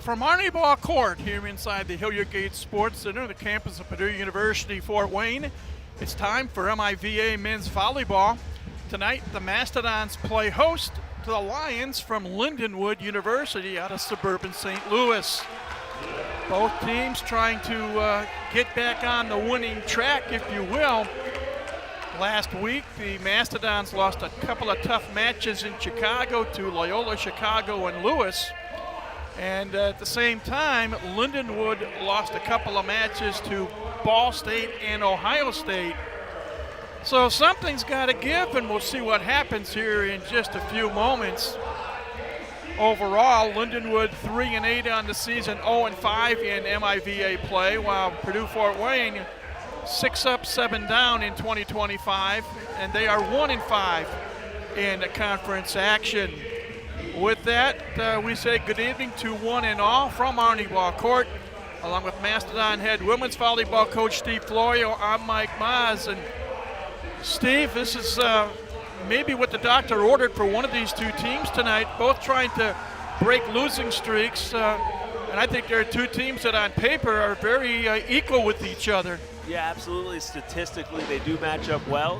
From Volleyball Court here inside the Hilliard Gate Sports Center, the campus of Purdue University, Fort Wayne, it's time for MIVA men's volleyball. Tonight, the Mastodons play host to the Lions from Lindenwood University out of suburban St. Louis. Both teams trying to get back on the winning track, if you will. Last week, the Mastodons lost a couple of tough matches in Chicago to Loyola Chicago and Lewis. And at the same time, Lindenwood lost a couple of matches to Ball State and Ohio State. So something's got to give, and we'll see what happens here in just a few moments. Overall, Lindenwood 3-8 on the season, 0-5 in MIVA play, while Purdue Fort Wayne 6 up, 7 down in 2025, and they are 1-5 in the conference action. With that, we say good evening to one and all from Volleyball Court, along with Mastodon head women's volleyball coach Steve Florio. I'm Mike Maas, and Steve, this is maybe what the doctor ordered for one of these two teams tonight, both trying to break losing streaks, and I think there are two teams that on paper are very equal with each other. Yeah, absolutely. Statistically, they do match up well.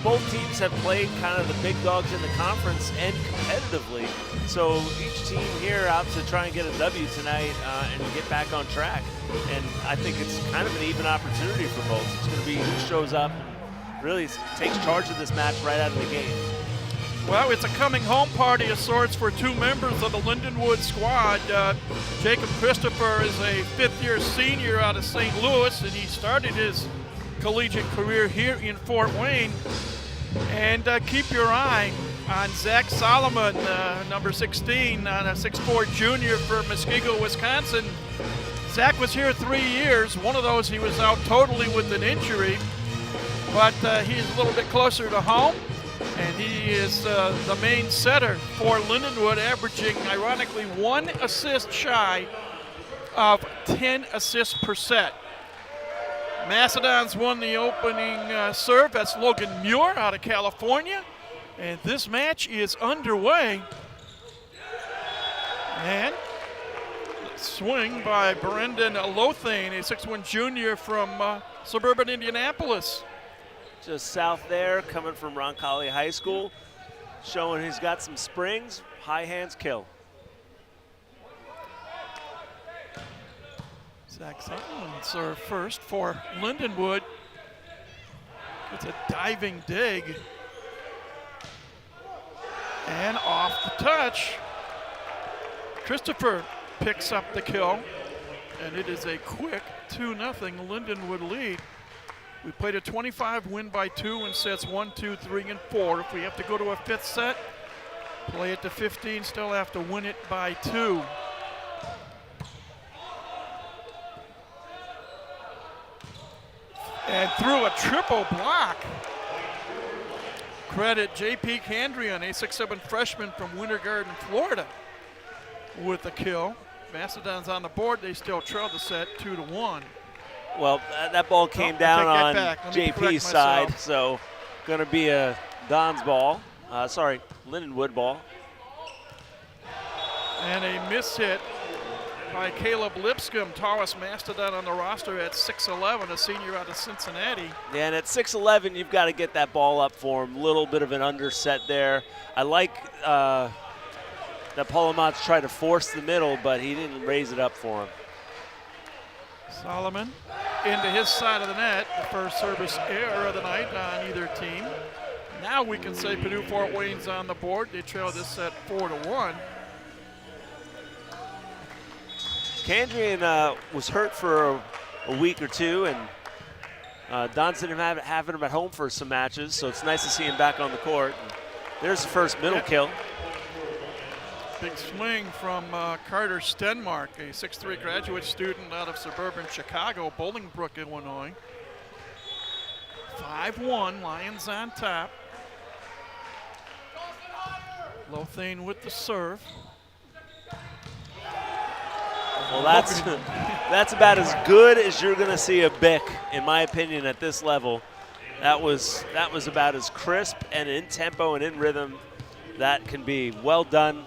Both teams have played kind of the big dogs in the conference and competitively. So each team here out to try and get a W tonight and get back on track. And I think it's kind of an even opportunity for both. It's going to be who shows up and really takes charge of this match right out of the gate. Well, it's a coming home party of sorts for two members of the Lindenwood squad. Jacob Christopher is a fifth-year senior out of St. Louis, and he started his collegiate career here in Fort Wayne. And keep your eye on Zach Solomon, number 16, on a 6'4 junior for Muskego, Wisconsin. Zach was here 3 years. One of those he was out totally with an injury, but he's a little bit closer to home. And he is the main setter for Lindenwood, averaging, ironically, 1 assist shy of 10 assists per set. Mastodons won the opening serve. That's Logan Muir out of California. And this match is underway. And swing by Brendan Lothane, a 6'1 junior from suburban Indianapolis. Just south there, coming from Roncalli High School, showing he's got some springs. High hands kill. Zach Solomon serve first for Lindenwood. Gets a diving dig. And off the touch, Christopher picks up the kill. And it is a quick 2-0 Lindenwood lead. We played a 25, win by 2 in sets 1, 2, 3, and 4. If we have to go to a fifth set, play it to 15, still have to win it by 2. And through a triple block. Credit J.P. Candrian, a 6'7 freshman from Winter Garden, Florida, with the kill. Mastodons on the board, they still trail the set 2-1. Well, that ball came down on JP's side, so going to be a Don's ball. Lindenwood ball. And a miss hit by Caleb Lipscomb, tallest Mastodon on the roster at 6'11", a senior out of Cincinnati. Yeah, and at 6'11", you've got to get that ball up for him. Little bit of an underset there. I like that Polomatz tried to force the middle, but he didn't raise it up for him. Solomon into his side of the net, the first service error of the night on either team. Now we can say Purdue Fort Wayne's on the board. They trail this set 4-1. Candrian was hurt for a week or two, and Don's didn't have him at home for some matches, so it's nice to see him back on the court. And there's the first middle kill. Big swing from Carter Stenmark, a 6'3 graduate student out of suburban Chicago, Bolingbrook, Illinois. 5-1, Lions on top. Lothane with the serve. Well, that's about as good as you're going to see a Bick, in my opinion, at this level. That was about as crisp and in tempo and in rhythm that can be. Well done.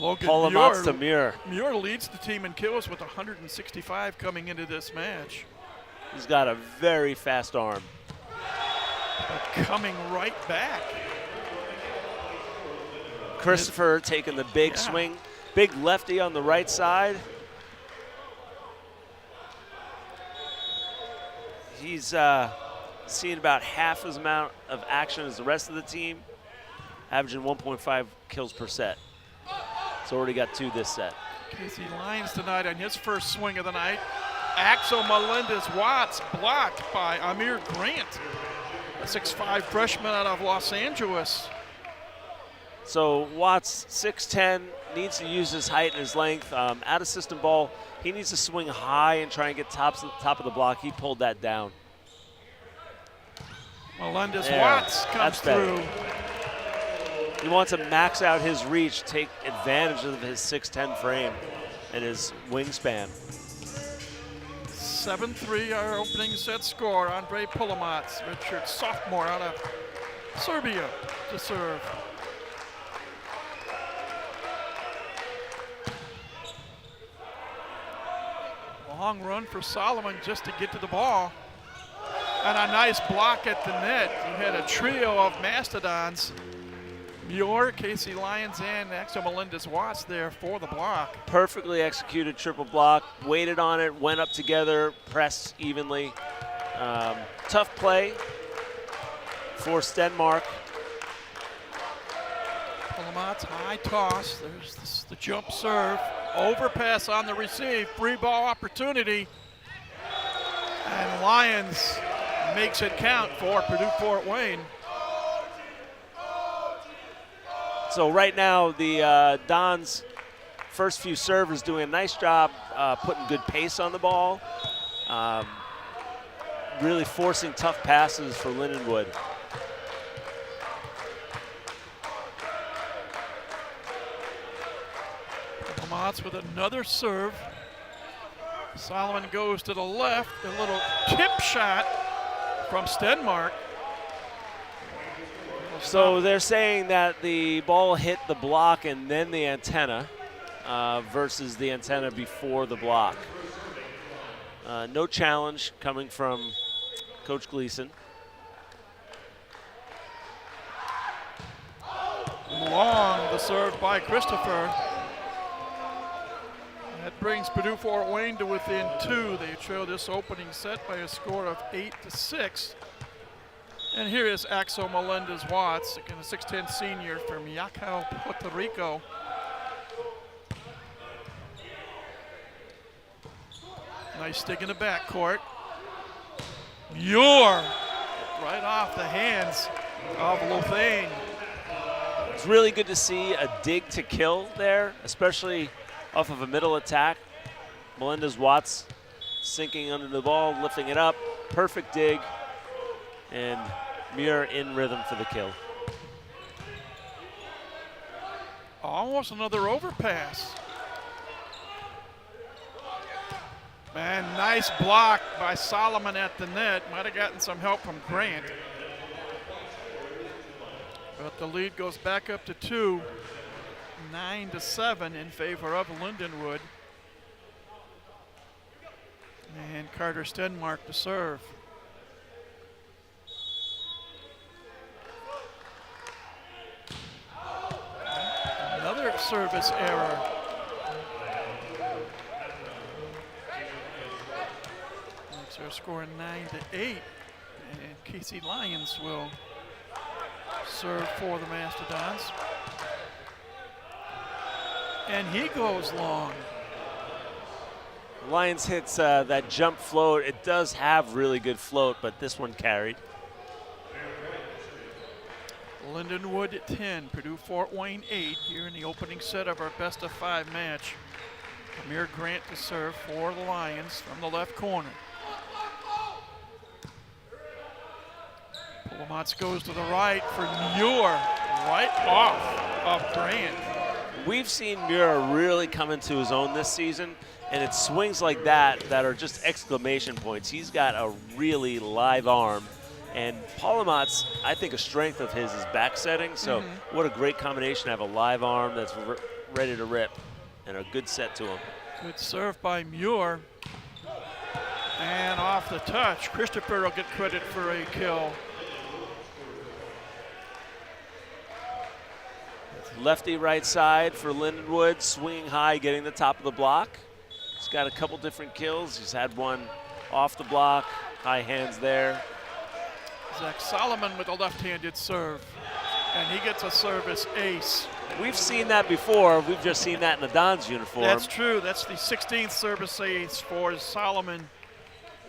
Paul Amat's to Muir. Muir leads the team in kills with 165 coming into this match. He's got a very fast arm. But coming right back. Christopher taking the big swing. Big lefty on the right side. He's seen about half as amount of action as the rest of the team, averaging 1.5 kills per set. He's already got 2 this set. Casey Lyons tonight on his first swing of the night. Axel Melendez-Watts blocked by Amir Grant, a 6'5" freshman out of Los Angeles. So Watts, 6'10", needs to use his height and his length. Out of system ball, he needs to swing high and try and get top of the block. He pulled that down. Melendez-Watts comes through. He wants to max out his reach, take advantage of his 6'10" frame and his wingspan. 7-3 our opening set score. Andre Pulamats, redshirt sophomore out of Serbia to serve. Long run for Solomon just to get to the ball. And a nice block at the net. You had a trio of Mastodons. Muir, Casey Lyons, and Axel Melendez-Watts there for the block. Perfectly executed triple block, waited on it, went up together, pressed evenly. Tough play for Stenmark. Pulamats, high toss. There's the jump serve. Overpass on the receive. Free ball opportunity. And Lyons makes it count for Purdue Fort Wayne. So right now, the Dons' first few servers doing a nice job putting good pace on the ball, really forcing tough passes for Lindenwood. Pulamats with another serve. Solomon goes to the left. A little tip shot from Stenmark. So they're saying that the ball hit the block and then the antenna versus the antenna before the block. No challenge coming from Coach Gleason. Long the serve by Christopher. That brings Purdue Fort Wayne to within 2. They trail this opening set by a score of 8-6. And here is Axel Melendez-Watts, again a 6'10" senior from Yacao, Puerto Rico. Nice stick in the backcourt. Muir, right off the hands of Lothane. It's really good to see a dig to kill there, especially off of a middle attack. Melendez-Watts sinking under the ball, lifting it up, perfect dig. And Muir in rhythm for the kill. Almost another overpass. Man, nice block by Solomon at the net. Might have gotten some help from Grant. But the lead goes back up to 2, 9-7 in favor of Lindenwood. And Carter Stenmark to serve. Another service error. Makes our score 9-8. And Casey Lyons will serve for the Mastodons. And he goes long. Lyons hits that jump float. It does have really good float, but this one carried. Lindenwood at 10, Purdue Fort Wayne 8 here in the opening set of our best-of-5 match. Amir Grant to serve for the Lions from the left corner. Pulamats goes to the right for Muir, right off of Grant. We've seen Muir really come into his own this season, and it's swings like that are just exclamation points. He's got a really live arm. And Pulamats, I think a strength of his is back setting, so what a great combination to have a live arm that's ready to rip, and a good set to him. Good serve by Muir. And off the touch, Christopher will get credit for a kill. Lefty right side for Lindenwood, swinging high, getting the top of the block. He's got a couple different kills. He's had one off the block, high hands there. Zach Solomon with a left-handed serve, and he gets a service ace. We've seen that before. We've just seen that in the Dons uniform. That's true. That's the 16th service ace for Solomon.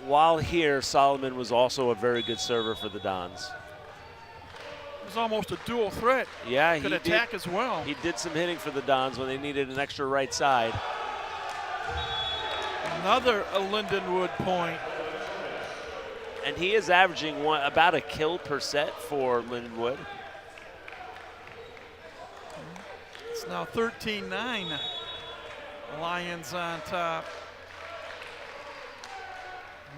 While here, Solomon was also a very good server for the Dons. It was almost a dual threat. Yeah, could attack as well. He did some hitting for the Dons when they needed an extra right side. Another Lindenwood point. And he is averaging about a kill per set for Lindenwood. It's now 13-9. Lions on top.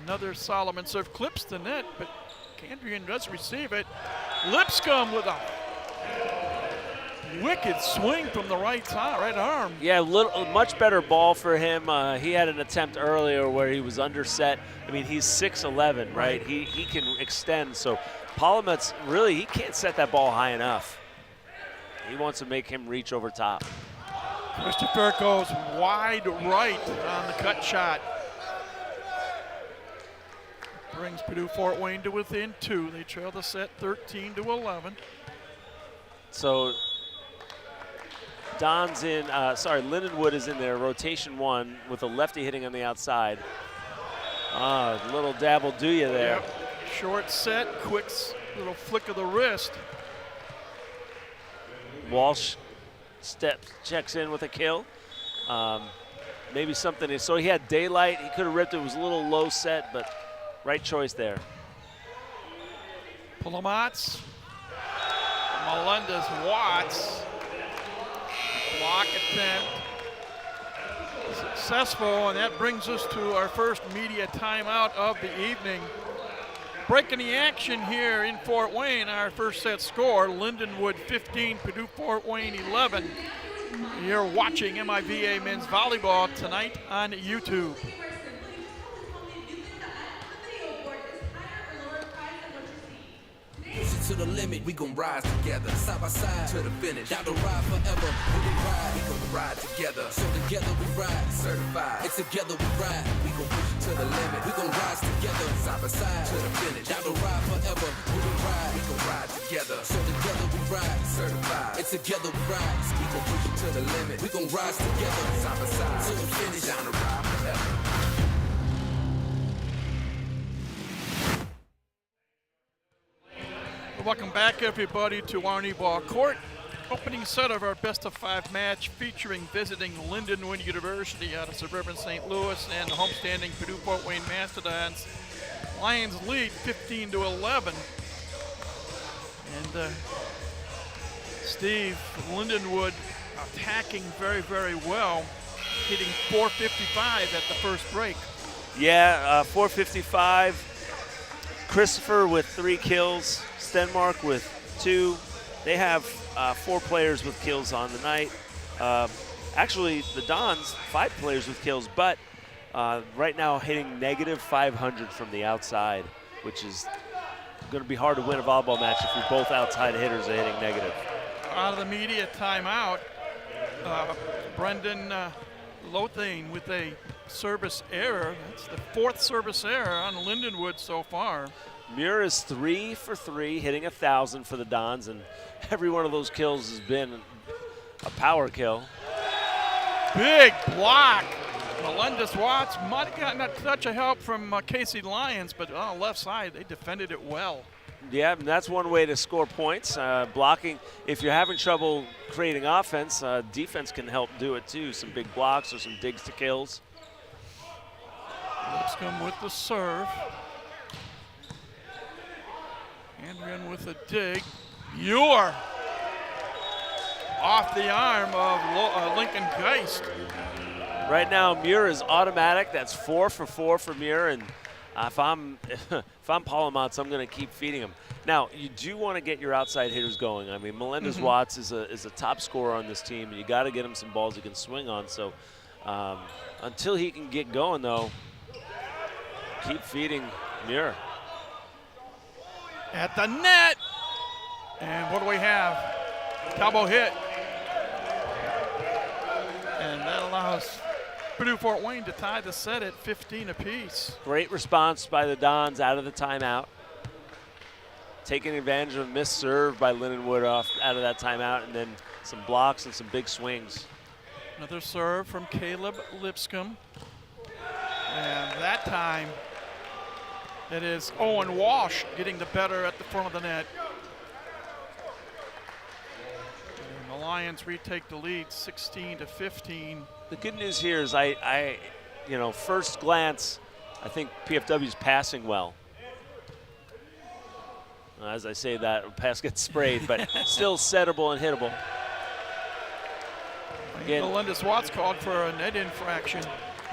Another Solomon serve clips the net, but Candrian does receive it. Lipscomb with a wicked swing from the right arm. Yeah, much better ball for him. He had an attempt earlier where he was underset. I mean, he's 6'11", right? He can extend. So Polometz, really, he can't set that ball high enough. He wants to make him reach over top. Christopher goes wide right on the cut shot. Brings Purdue Fort Wayne to within 2. They trail the set 13-11. So Lindenwood is in there, rotation 1 with a lefty hitting on the outside. Little dab will do you there. Yep. Short set, quick little flick of the wrist. Walsh checks in with a kill. Maybe something, so he had daylight. He could have ripped it. It was a little low set, but right choice there. Polometz. Melendez-Watts. Block attempt. Successful, and that brings us to our first media timeout of the evening. Breaking the action here in Fort Wayne, our first set score, Lindenwood 15, Purdue Fort Wayne 11. You're watching MIVA Men's Volleyball tonight on YouTube. To the limit, we gon' rise together, side by side to the finish. Down the ride forever, when we ride, we gon' ride together. So together we ride, certified. And together we ride, we gon' push it to the limit. We gon' rise together, side by side to the finish. Down the ride forever, when we ride, we gon' ride together. So together we ride, certified. And together we ride, we gon' push it to the limit. We gon' rise together, side by side to the finish. Down the ride forever. Welcome back, everybody, to Arnie Ball Court. Opening set of our best-of-5 match featuring visiting Lindenwood University out of suburban St. Louis and the homestanding Purdue Fort Wayne Mastodons. Lions lead 15-11. And Steve, Lindenwood attacking very, very well, hitting .455 at the first break. Yeah, .455. Christopher with 3 kills. Stenmark with 2. They have 4 players with kills on the night. Actually, the Dons, 5 players with kills, but right now hitting -500 from the outside, which is going to be hard to win a volleyball match if you're both outside hitters are hitting negative. Out of the media timeout, Brendan Lothane with a service error. That's the 4th service error on Lindenwood so far. Muir is 3 for 3, hitting 1,000 for the Dons, and every one of those kills has been a power kill. Big block. Melendez-Watts might have gotten a touch of help from Casey Lyons, but on the left side, they defended it well. Yeah, and that's one way to score points. Blocking, if you're having trouble creating offense, defense can help do it too. Some big blocks or some digs to kills. Lipscomb with the serve. Andrian with a dig. Muir off the arm of Lincoln Geist. Right now, Muir is automatic. That's 4 for 4 for Muir, and If I'm Paul Amontz, I'm going to keep feeding him. Now, you do want to get your outside hitters going. I mean, Melendez-Watts is a top scorer on this team, and you got to get him some balls he can swing on. So until he can get going, though, keep feeding Muir. At the net. And what do we have? Cowboy hit. And that allows Purdue Fort Wayne to tie the set at 15 apiece. Great response by the Dons out of the timeout. Taking advantage of a missed serve by Lindenwood out of that timeout, and then some blocks and some big swings. Another serve from Caleb Lipscomb. And that time, it is Owen Walsh getting the better at the front of the net. And the Lions retake the lead 16-15. The good news here is first glance, I think PFW's passing well. As I say that, pass gets sprayed, but still settable and hittable. Again, Melendez-Watts called for a net infraction.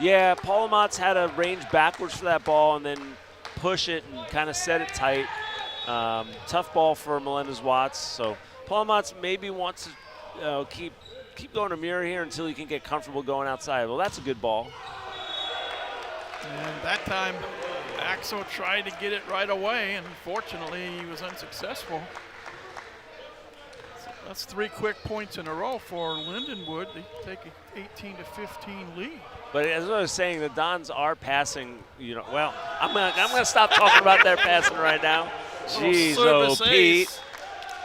Yeah, Paul Amontz had to range backwards for that ball and then push it and kind of set it tight. Tough ball for Melendez-Watts. So Paul Amontz maybe wants to keep going to Muir here until he can get comfortable going outside. Well, that's a good ball. And that time, Axel tried to get it right away, and unfortunately, he was unsuccessful. So that's 3 quick points in a row for Lindenwood. They take an 18-15 lead. But as I was saying, the Dons are passing. Well, I'm gonna stop talking about their passing right now. Jeez, Pete,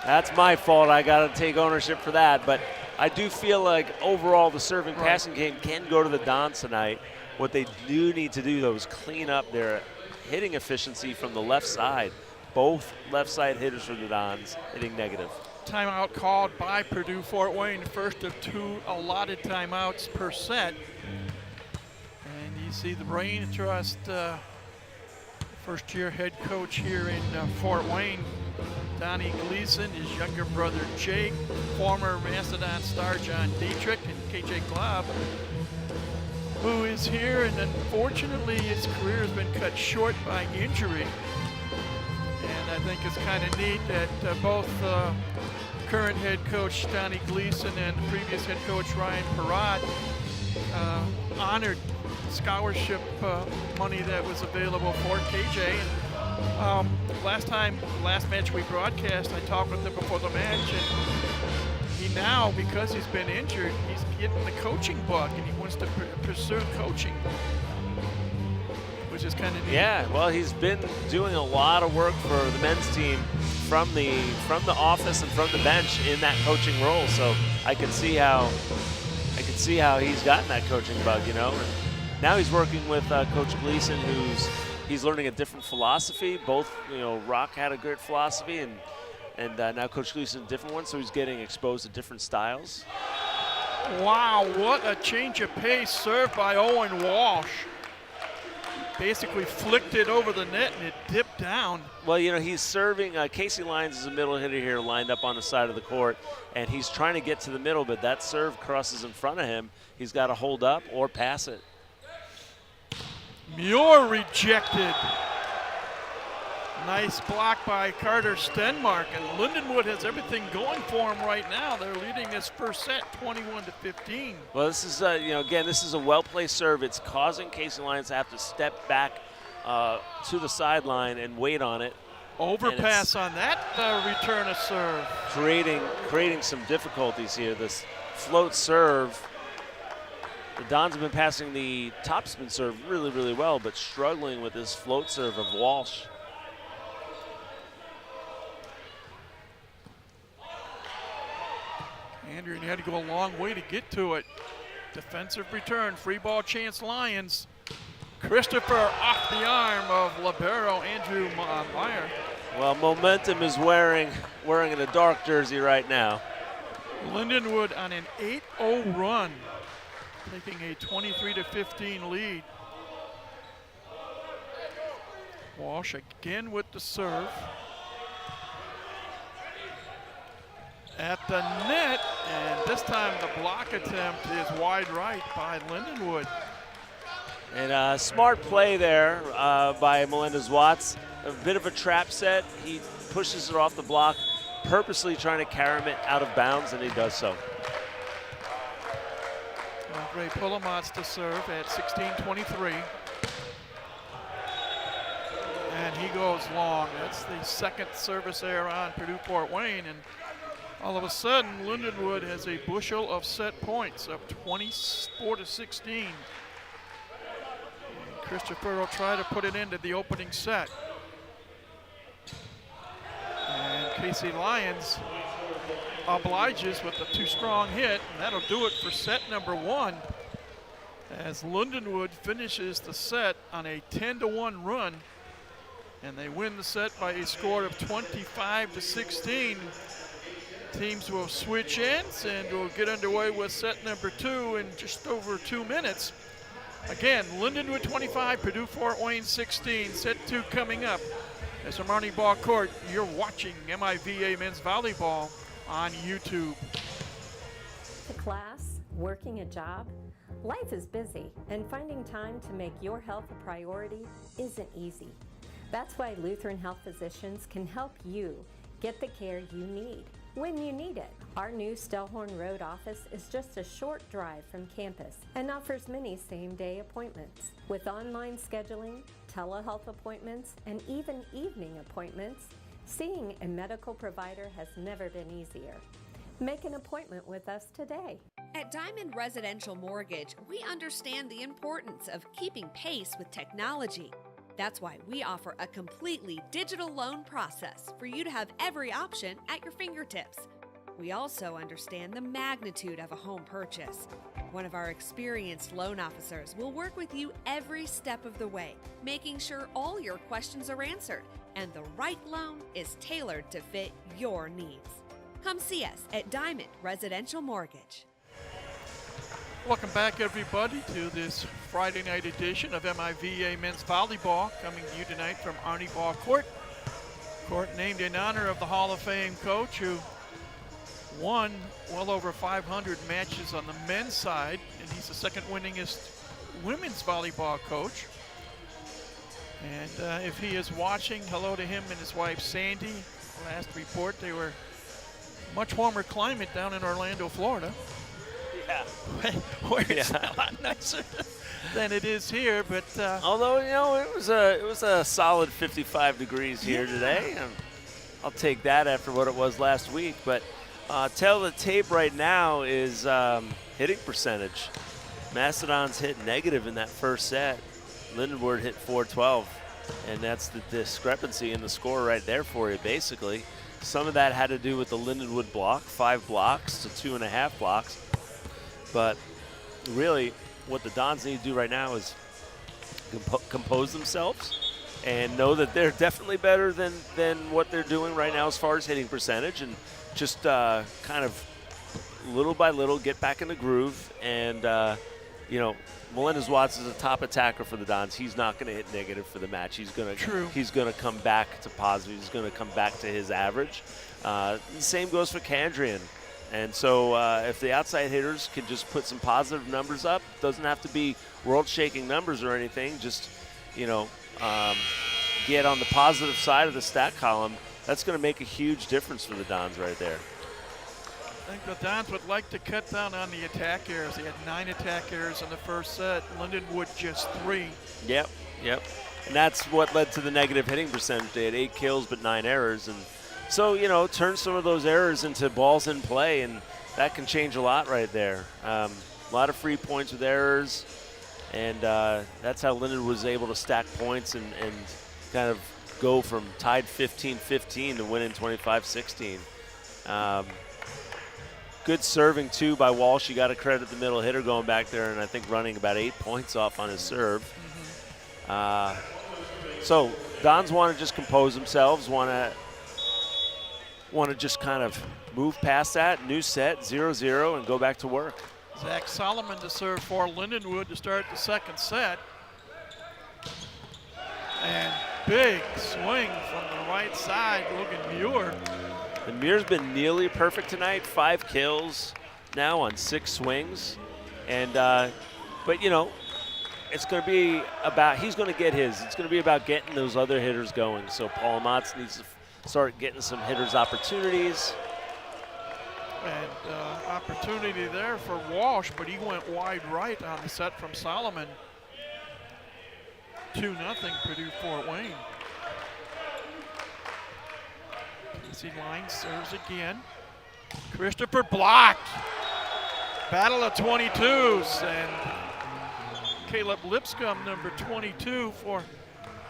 that's my fault. I gotta take ownership for that. But I do feel like overall the serving passing game can go to the Dons tonight. What they do need to do, though, is clean up their hitting efficiency from the left side. Both left side hitters for the Dons hitting negative. Timeout called by Purdue Fort Wayne, first of 2 allotted timeouts per set. And you see the Brain Trust first-year head coach here in Fort Wayne, Donnie Gleason, his younger brother Jake, former Mastodon star John Dietrich, and KJ Glob, who is here, and unfortunately his career has been cut short by injury. And I think it's kind of neat that both current head coach Donnie Gleason and previous head coach Ryan Perrott honored scholarship money that was available for KJ. And last match we broadcast, I talked with him before the match, and he now, because he's been injured, he's getting the coaching bug, and he wants to pursue coaching, which is kind of neat. Yeah, well, he's been doing a lot of work for the men's team from the office and from the bench in that coaching role. So I can see how he's gotten that coaching bug, And now he's working with Coach Gleason, he's learning a different philosophy. Both, Rock had a great philosophy, and now Coach Gleason a different one, so he's getting exposed to different styles. Wow, what a change of pace served by Owen Walsh. Basically flicked it over the net and it dipped down. Well, he's serving. Casey Lyons is a middle hitter here, lined up on the side of the court, and he's trying to get to the middle, but that serve crosses in front of him. He's got to hold up or pass it. Muir rejected. Nice block by Carter Stenmark, and Lindenwood has everything going for him right now. They're leading this first set 21-15. Well, this is, again, this is a well-placed serve. It's causing Casey Lyons to have to step back to the sideline and wait on it. Overpass on that return of serve. Creating some difficulties here. This float serve. The Dons have been passing the topspin serve really, really well, but struggling with this float serve of Walsh. Andrew, you had to go a long way to get to it. Defensive return, free ball chance Lions. Christopher off the arm of libero Andrew Meyer. Well, momentum is wearing in a dark jersey right now. Lindenwood on an 8-0 run, taking a 23-15 lead. Walsh again with the serve. At the net, and this time the block attempt is wide right by Lindenwood. And smart play there by Melendez-Watts. A bit of a trap set. He pushes it off the block, purposely trying to carry it out of bounds, and he does so. Ray Pullamots to serve at 16-23. And he goes long. That's the second service error on Purdue Fort Wayne. And all of a sudden, Lindenwood has a bushel of set points, up 24-16. And Christopher will try to put it into the opening set. And Casey Lyons obliges with a too strong hit, and that'll do it for set number 1 as Lindenwood finishes the set on a 10-1 run, and they win the set by a score of 25-16. Teams will switch ends and we'll get underway with set number 2 in just over 2 minutes. Again, Lindenwood 25, Purdue Fort Wayne 16. Set 2 coming up. As from Arnie Ball Court, you're watching MIVA Men's Volleyball on YouTube. To class, working a job, life is busy, and finding time to make your health a priority isn't easy. That's why Lutheran Health Physicians can help you get the care you need when you need it. Our new Stellhorn Road office is just a short drive from campus and offers many same-day appointments. With online scheduling, telehealth appointments, and even evening appointments, seeing a medical provider has never been easier. Make an appointment with us today. At Diamond Residential Mortgage, we understand the importance of keeping pace with technology. That's why we offer a completely digital loan process for you to have every option at your fingertips. We also understand the magnitude of a home purchase. One of our experienced loan officers will work with you every step of the way, making sure all your questions are answered and the right loan is tailored to fit your needs. Come see us at Diamond Residential Mortgage. Welcome back, everybody, to this Friday night edition of MIVA Men's Volleyball, coming to you tonight from Arnie Ball Court. Court named in honor of the Hall of Fame coach who won well over 500 matches on the men's side, and he's the second winningest women's volleyball coach. And if he is watching, hello to him and his wife Sandy. Last report, they were much warmer climate down in Orlando, Florida. Yeah. Where it's a lot nicer than it is here, but although it was a solid 55 degrees here today, and I'll take that after what it was last week. But tail of the tape right now is hitting percentage. Mastodons hit negative in that first set. Lindenwood hit 412, and that's the discrepancy in the score right there for you, basically. Some of that had to do with the Lindenwood block, 5 blocks to 2.5 blocks. But really, what the Dons need to do right now is compose themselves and know that they're definitely better than what they're doing right now as far as hitting percentage, and just kind of little by little get back in the groove. And, Melendez-Watts is a top attacker for the Dons. He's not going to hit negative for the match. He's going to come back to positive. He's going to come back to his average. The same goes for Kandrian. And so if the outside hitters can just put some positive numbers up, doesn't have to be world-shaking numbers or anything, just, get on the positive side of the stat column, that's going to make a huge difference for the Dons right there. I think the Dons would like to cut down on the attack errors. They had 9 attack errors in the first set. Lindenwood just 3. Yep. And that's what led to the negative hitting percentage. They had 8 kills but 9 errors. And so, turn some of those errors into balls in play, and that can change a lot right there. A lot of free points with errors, and that's how Lindenwood was able to stack points and kind of go from tied 15-15 to winning 25-16. Good serving, too, by Walsh. You got to credit the middle hitter going back there, and I think running about 8 points off on his serve. So Dons want to just compose themselves, want to just kind of move past that. New set, 0-0, and go back to work. Zach Solomon to serve for Lindenwood to start the second set. And big swing from the right side, Logan Muir. And Muir's been nearly perfect tonight, 5 kills now on 6 swings. And, but, it's going to be about, he's going to get his. It's going to be about getting those other hitters going. So Paul Amatz needs to start getting some hitters' opportunities. And opportunity there for Walsh, but he went wide right on the set from Solomon. 2-0 Purdue Fort Wayne. Casey Line serves again. Christopher blocked. Battle of 22s, and Caleb Lipscomb, number 22 for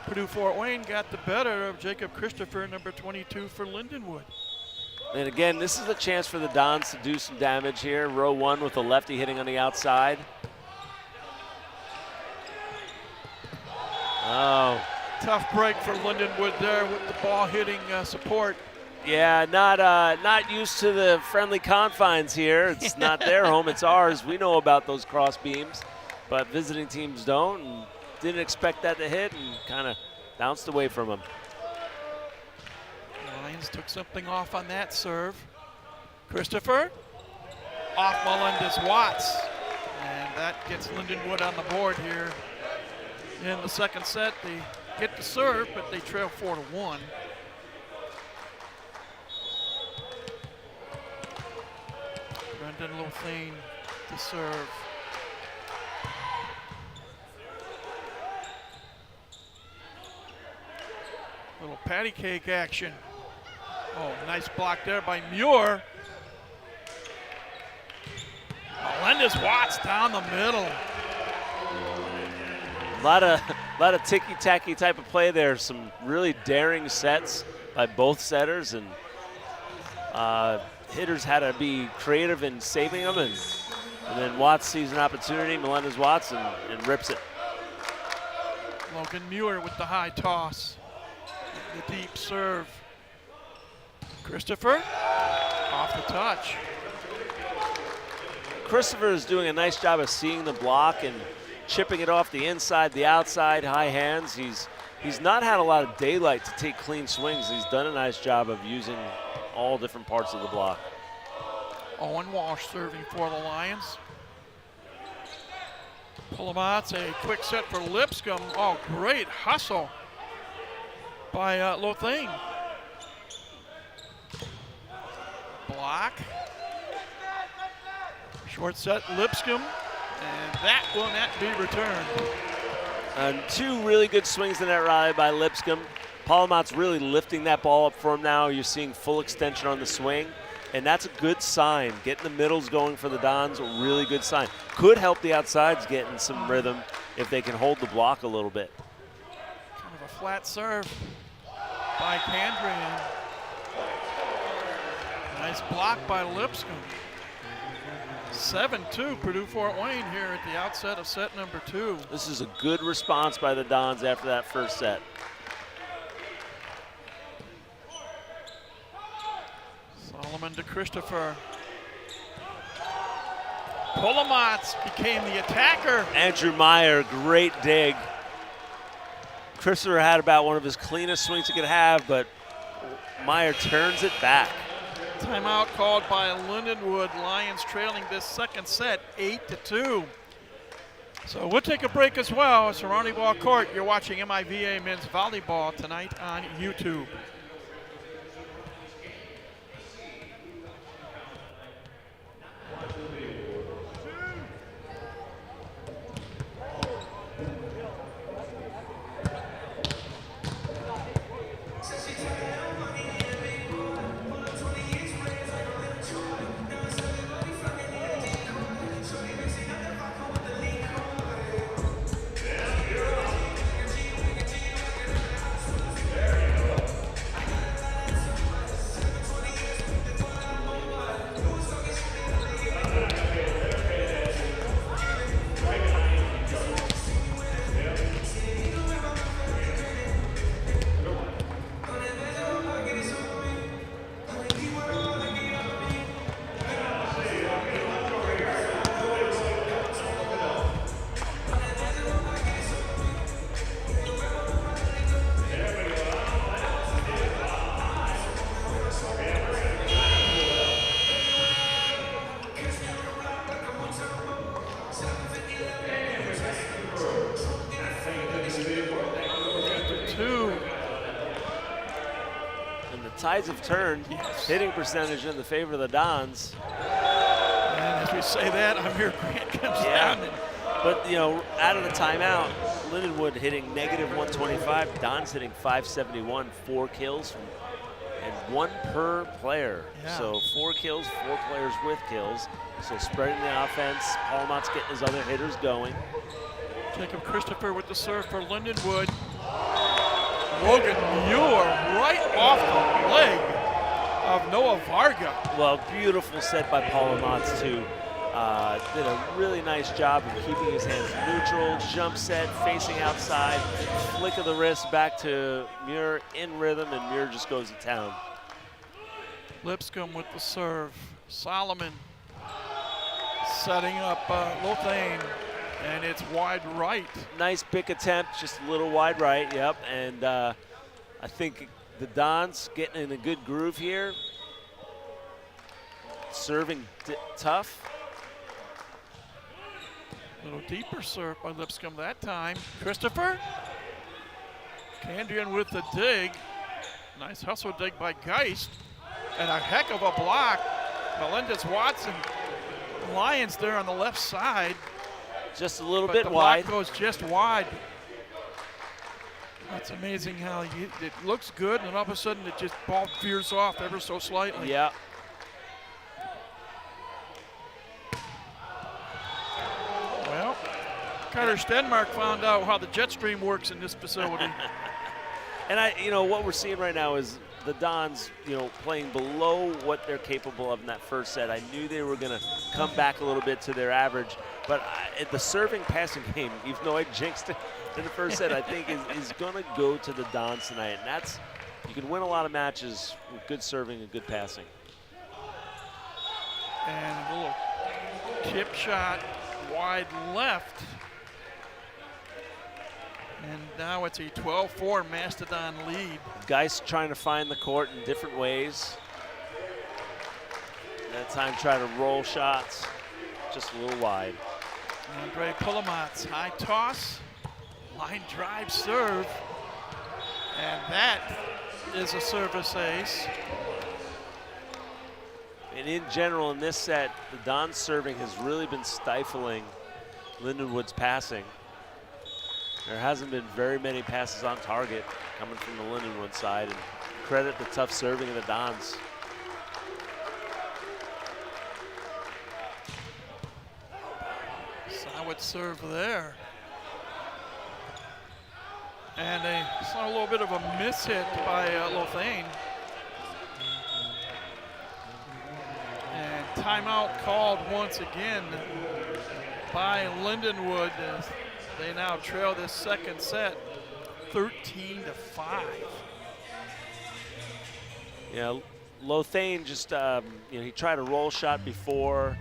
Purdue Fort Wayne, got the better of Jacob Christopher, number 22 for Lindenwood. And again, this is a chance for the Dons to do some damage here. Row one with a lefty hitting on the outside. Oh. Tough break for Lindenwood there with the ball hitting support. Yeah, not used to the friendly confines here. It's not their home, it's ours. We know about those cross beams, but visiting teams don't, and didn't expect that to hit and kind of bounced away from them. Lions took something off on that serve. Christopher off Melendez-Watts, and that gets Lindenwood on the board here in the second set. They get the serve, but they trail 4-1. Brendan Lothane to serve. Little patty cake action. Oh, nice block there by Muir. Melendez-Watts down the middle. A lot of ticky-tacky type of play there. Some really daring sets by both setters, and hitters had to be creative in saving them, and then Watts sees an opportunity, Melendez-Watts, and rips it. Logan Muir with the high toss. The deep serve. Christopher off the touch. Christopher is doing a nice job of seeing the block and chipping it off the inside, the outside, high hands. He's not had a lot of daylight to take clean swings. He's done a nice job of using all different parts of the block. Owen Walsh serving for the Lions. Pulamatz, a quick set for Lipscomb. Oh, great hustle by Lothane. Block. Short set Lipscomb, and that will not be returned. Two really good swings in that rally by Lipscomb. Pulamatz really lifting that ball up for him now. You're seeing full extension on the swing, and that's a good sign. Getting the middles going for the Dons, a really good sign. Could help the outsides get in some rhythm if they can hold the block a little bit. Kind of a flat serve by Candrian. Nice block by Lipscomb. 7-2 Purdue Fort Wayne here at the outset of set number 2. This is a good response by the Dons after that first set. Solomon to Christopher. Pulamatz became the attacker. Andrew Meyer, great dig. Christopher had about one of his cleanest swings he could have, but Meyer turns it back. Timeout called by Lindenwood. Lions trailing this second set 8-2. So we'll take a break as well. It's Ronnie Ball Court. You're watching MIVA Men's Volleyball tonight on YouTube. tides have turned. Yes. Hitting percentage in the favor of the Dons. And as we say that, Amir Grant comes down. And But, you know, out of the timeout, Lindenwood hitting -125, Don's hitting .571, 4 kills, and 1 per player. Yeah. So 4 kills, 4 players with kills. So spreading the offense, Paulmont's getting his other hitters going. Jacob Christopher with the serve for Lindenwood. Logan Mueller right off the leg of Noah Varga. Well, beautiful set by Paulmont's too. Did a really nice job of keeping his hands neutral, jump set, facing outside, flick of the wrist back to Muir in rhythm, and Muir just goes to town. Lipscomb with the serve. Solomon setting up Lothane, and it's wide right. Nice big attempt, just a little wide right, yep. And I think the Dons getting in a good groove here. Serving tough. A little deeper serve by Lipscomb that time. Christopher. Candrian with the dig. Nice hustle dig by Geist. And a heck of a block. Melendez-Watson. Lions there on the left side. Just a little But bit the wide. block goes just wide. That's amazing how it looks good, and all of a sudden it just ball veers off ever so slightly. Yeah. Well, Carter Stenmark found out how the jet stream works in this facility. And you know, what we're seeing right now is the Dons, you know, playing below what they're capable of in that first set. I knew they were going to come back a little bit to their average, but the serving passing game, even though I jinxed it in the first set, I think is going to go to the Dons tonight. And that's, you can win a lot of matches with good serving and good passing. And a little tip shot wide left. And now it's a 12-4 Mastodon lead. Guys trying to find the court in different ways. That time try to roll shots, just a little wide. Andre Pullamatz, high toss, line drive serve. And that is a service ace. And in general, in this set, the Dons serving has really been stifling Lindenwood's passing. There hasn't been very many passes on target coming from the Lindenwood side, and credit the tough serving of the Dons. Solid serve there. And saw a little bit of a miss hit by Lothane. And timeout called once again by Lindenwood. They now trail this second set 13-5. Yeah, Lothane just, you know, he tried a roll shot before.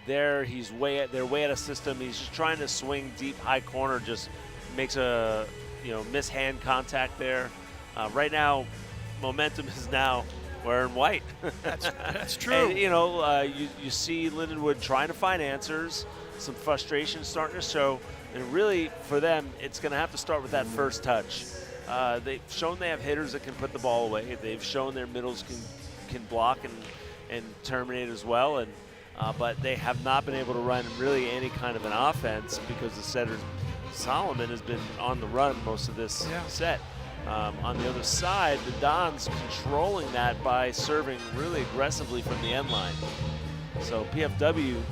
They're way out of system. He's just trying to swing deep, high corner, just makes a, you know, miss-hand contact there. Right now, momentum is now wearing white. That's true. And, you know, you see Lindenwood trying to find answers, some frustration starting to show. And really, for them, it's going to have to start with that first touch. They've shown they have hitters that can put the ball away. They've shown their middles can block and terminate as well. And but they have not been able to run really any kind of an offense because the setter, Solomon, has been on the run most of this set. On the other side, the Dons controlling that by serving really aggressively from the end line. So PFW,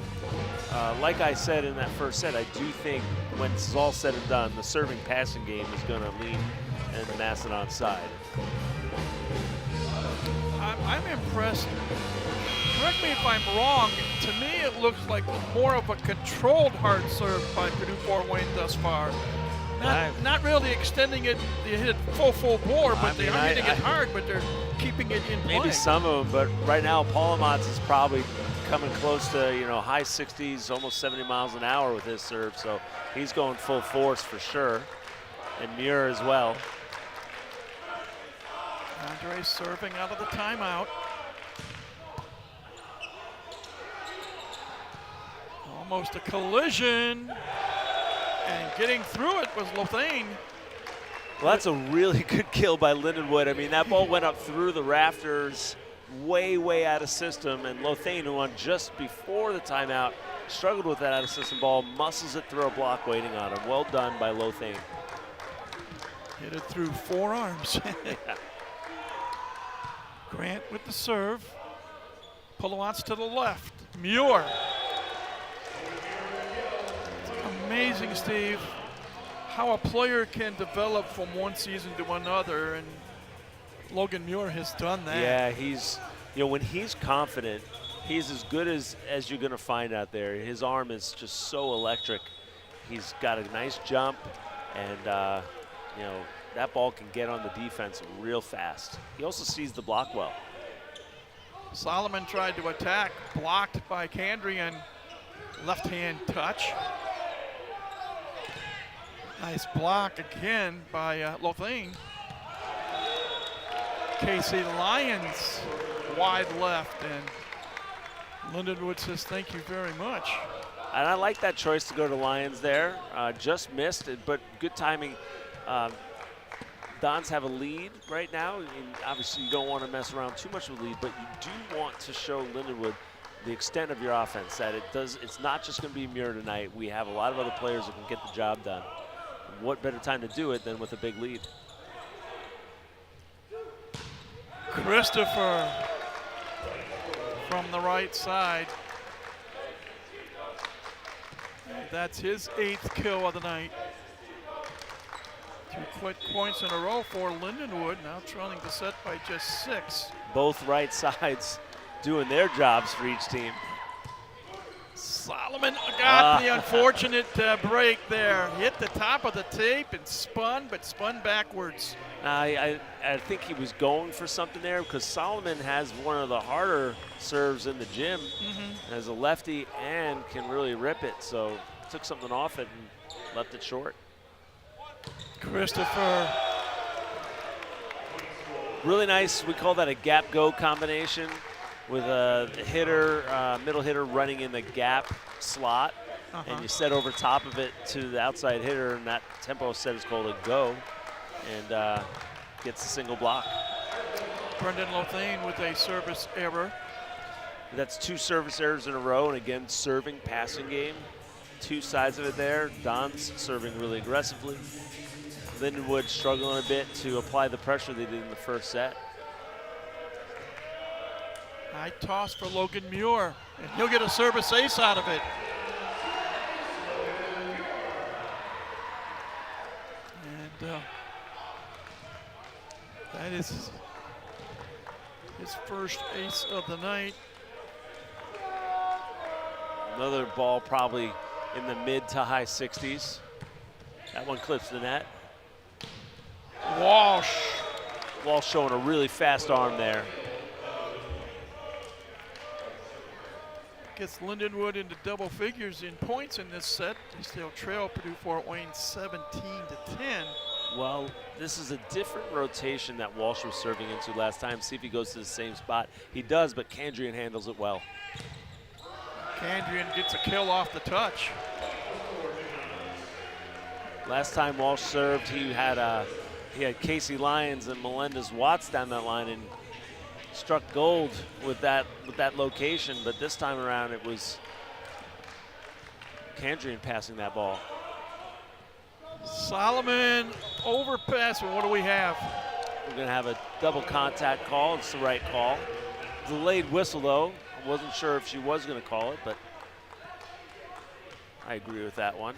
like I said in that first set, I do think when this is all said and done, the serving passing game is going to lean in the Mastodon side. I'm impressed. Correct me if I'm wrong. To me, it looks like more of a controlled hard serve by Purdue Fort Wayne thus far. Not really extending it. They hit it full bore, but they are hitting it hard, but they're keeping it in play. Maybe some of them, but right now, Paulmont's is probably coming close to, you know, high 60s, almost 70 miles an hour with his serve, so he's going full force for sure. And Muir as well. Andre serving out of the timeout. Almost a collision. And getting through it was Lothane. Well, that's a really good kill by Lindenwood. I mean, that ball went up through the rafters, way, way out of system, and Lothane, who won just before the timeout, struggled with that out of system ball, muscles it through a block waiting on him. Well done by Lothane. Hit it through 4 arms. Yeah. Grant with the serve. Polowatz to the left. Muir. It's amazing, Steve, how a player can develop from one season to another, and Logan Muir has done that. Yeah, he's, when he's confident, he's as good as you're going to find out there. His arm is just so electric. He's got a nice jump, and that ball can get on the defense real fast. He also sees the block well. Solomon tried to attack, blocked by Kandrian. Left hand touch. Nice block again by Lothane. Casey Lyons wide left, and Lindenwood says thank you very much. And I like that choice to go to Lyons there. Just missed it, but good timing. Dons have a lead right now, and obviously you don't want to mess around too much with the lead, but you do want to show Lindenwood the extent of your offense, that it's not just going to be Muir tonight. We have a lot of other players that can get the job done. What better time to do it than with a big lead? Christopher from the right side. That's his 8th kill of the night. 2 quick points in a row for Lindenwood, now trailing the set by just 6. Both right sides doing their jobs for each team. Solomon got the unfortunate break there. Hit the top of the tape and spun, but spun backwards. I think he was going for something there, because Solomon has one of the harder serves in the gym as a lefty and can really rip it. So took something off it and left it short. Christopher. Really nice, we call that a gap-go combination, with a hitter, middle hitter running in the gap slot, and you set over top of it to the outside hitter, and that tempo set is called a go, and gets a single block. Brendan Lothane with a service error. That's 2 service errors in a row, and again, serving, passing game. 2 sides of it there. Don's serving really aggressively. Lindenwood struggling a bit to apply the pressure they did in the first set. High toss for Logan Muir, and he'll get a service ace out of it. And that is his first ace of the night. Another ball probably in the mid to high 60s. That one clips the net. Walsh showing a really fast arm there. gets Lindenwood into double figures in points in this set. They still trail Purdue Fort Wayne 17-10. Well, this is a different rotation that Walsh was serving into last time. See if he goes to the same spot. He does, but Kandrian handles it well. Kandrian gets a kill off the touch. Last time Walsh served, he had Casey Lyons and Melendez Watts down that line and struck gold with that location. But this time around, it was Kandrian passing that ball. Solomon overpass. What do we have? We're going to have a double contact call. It's the right call. Delayed whistle, though. I wasn't sure if she was going to call it, but I agree with that one.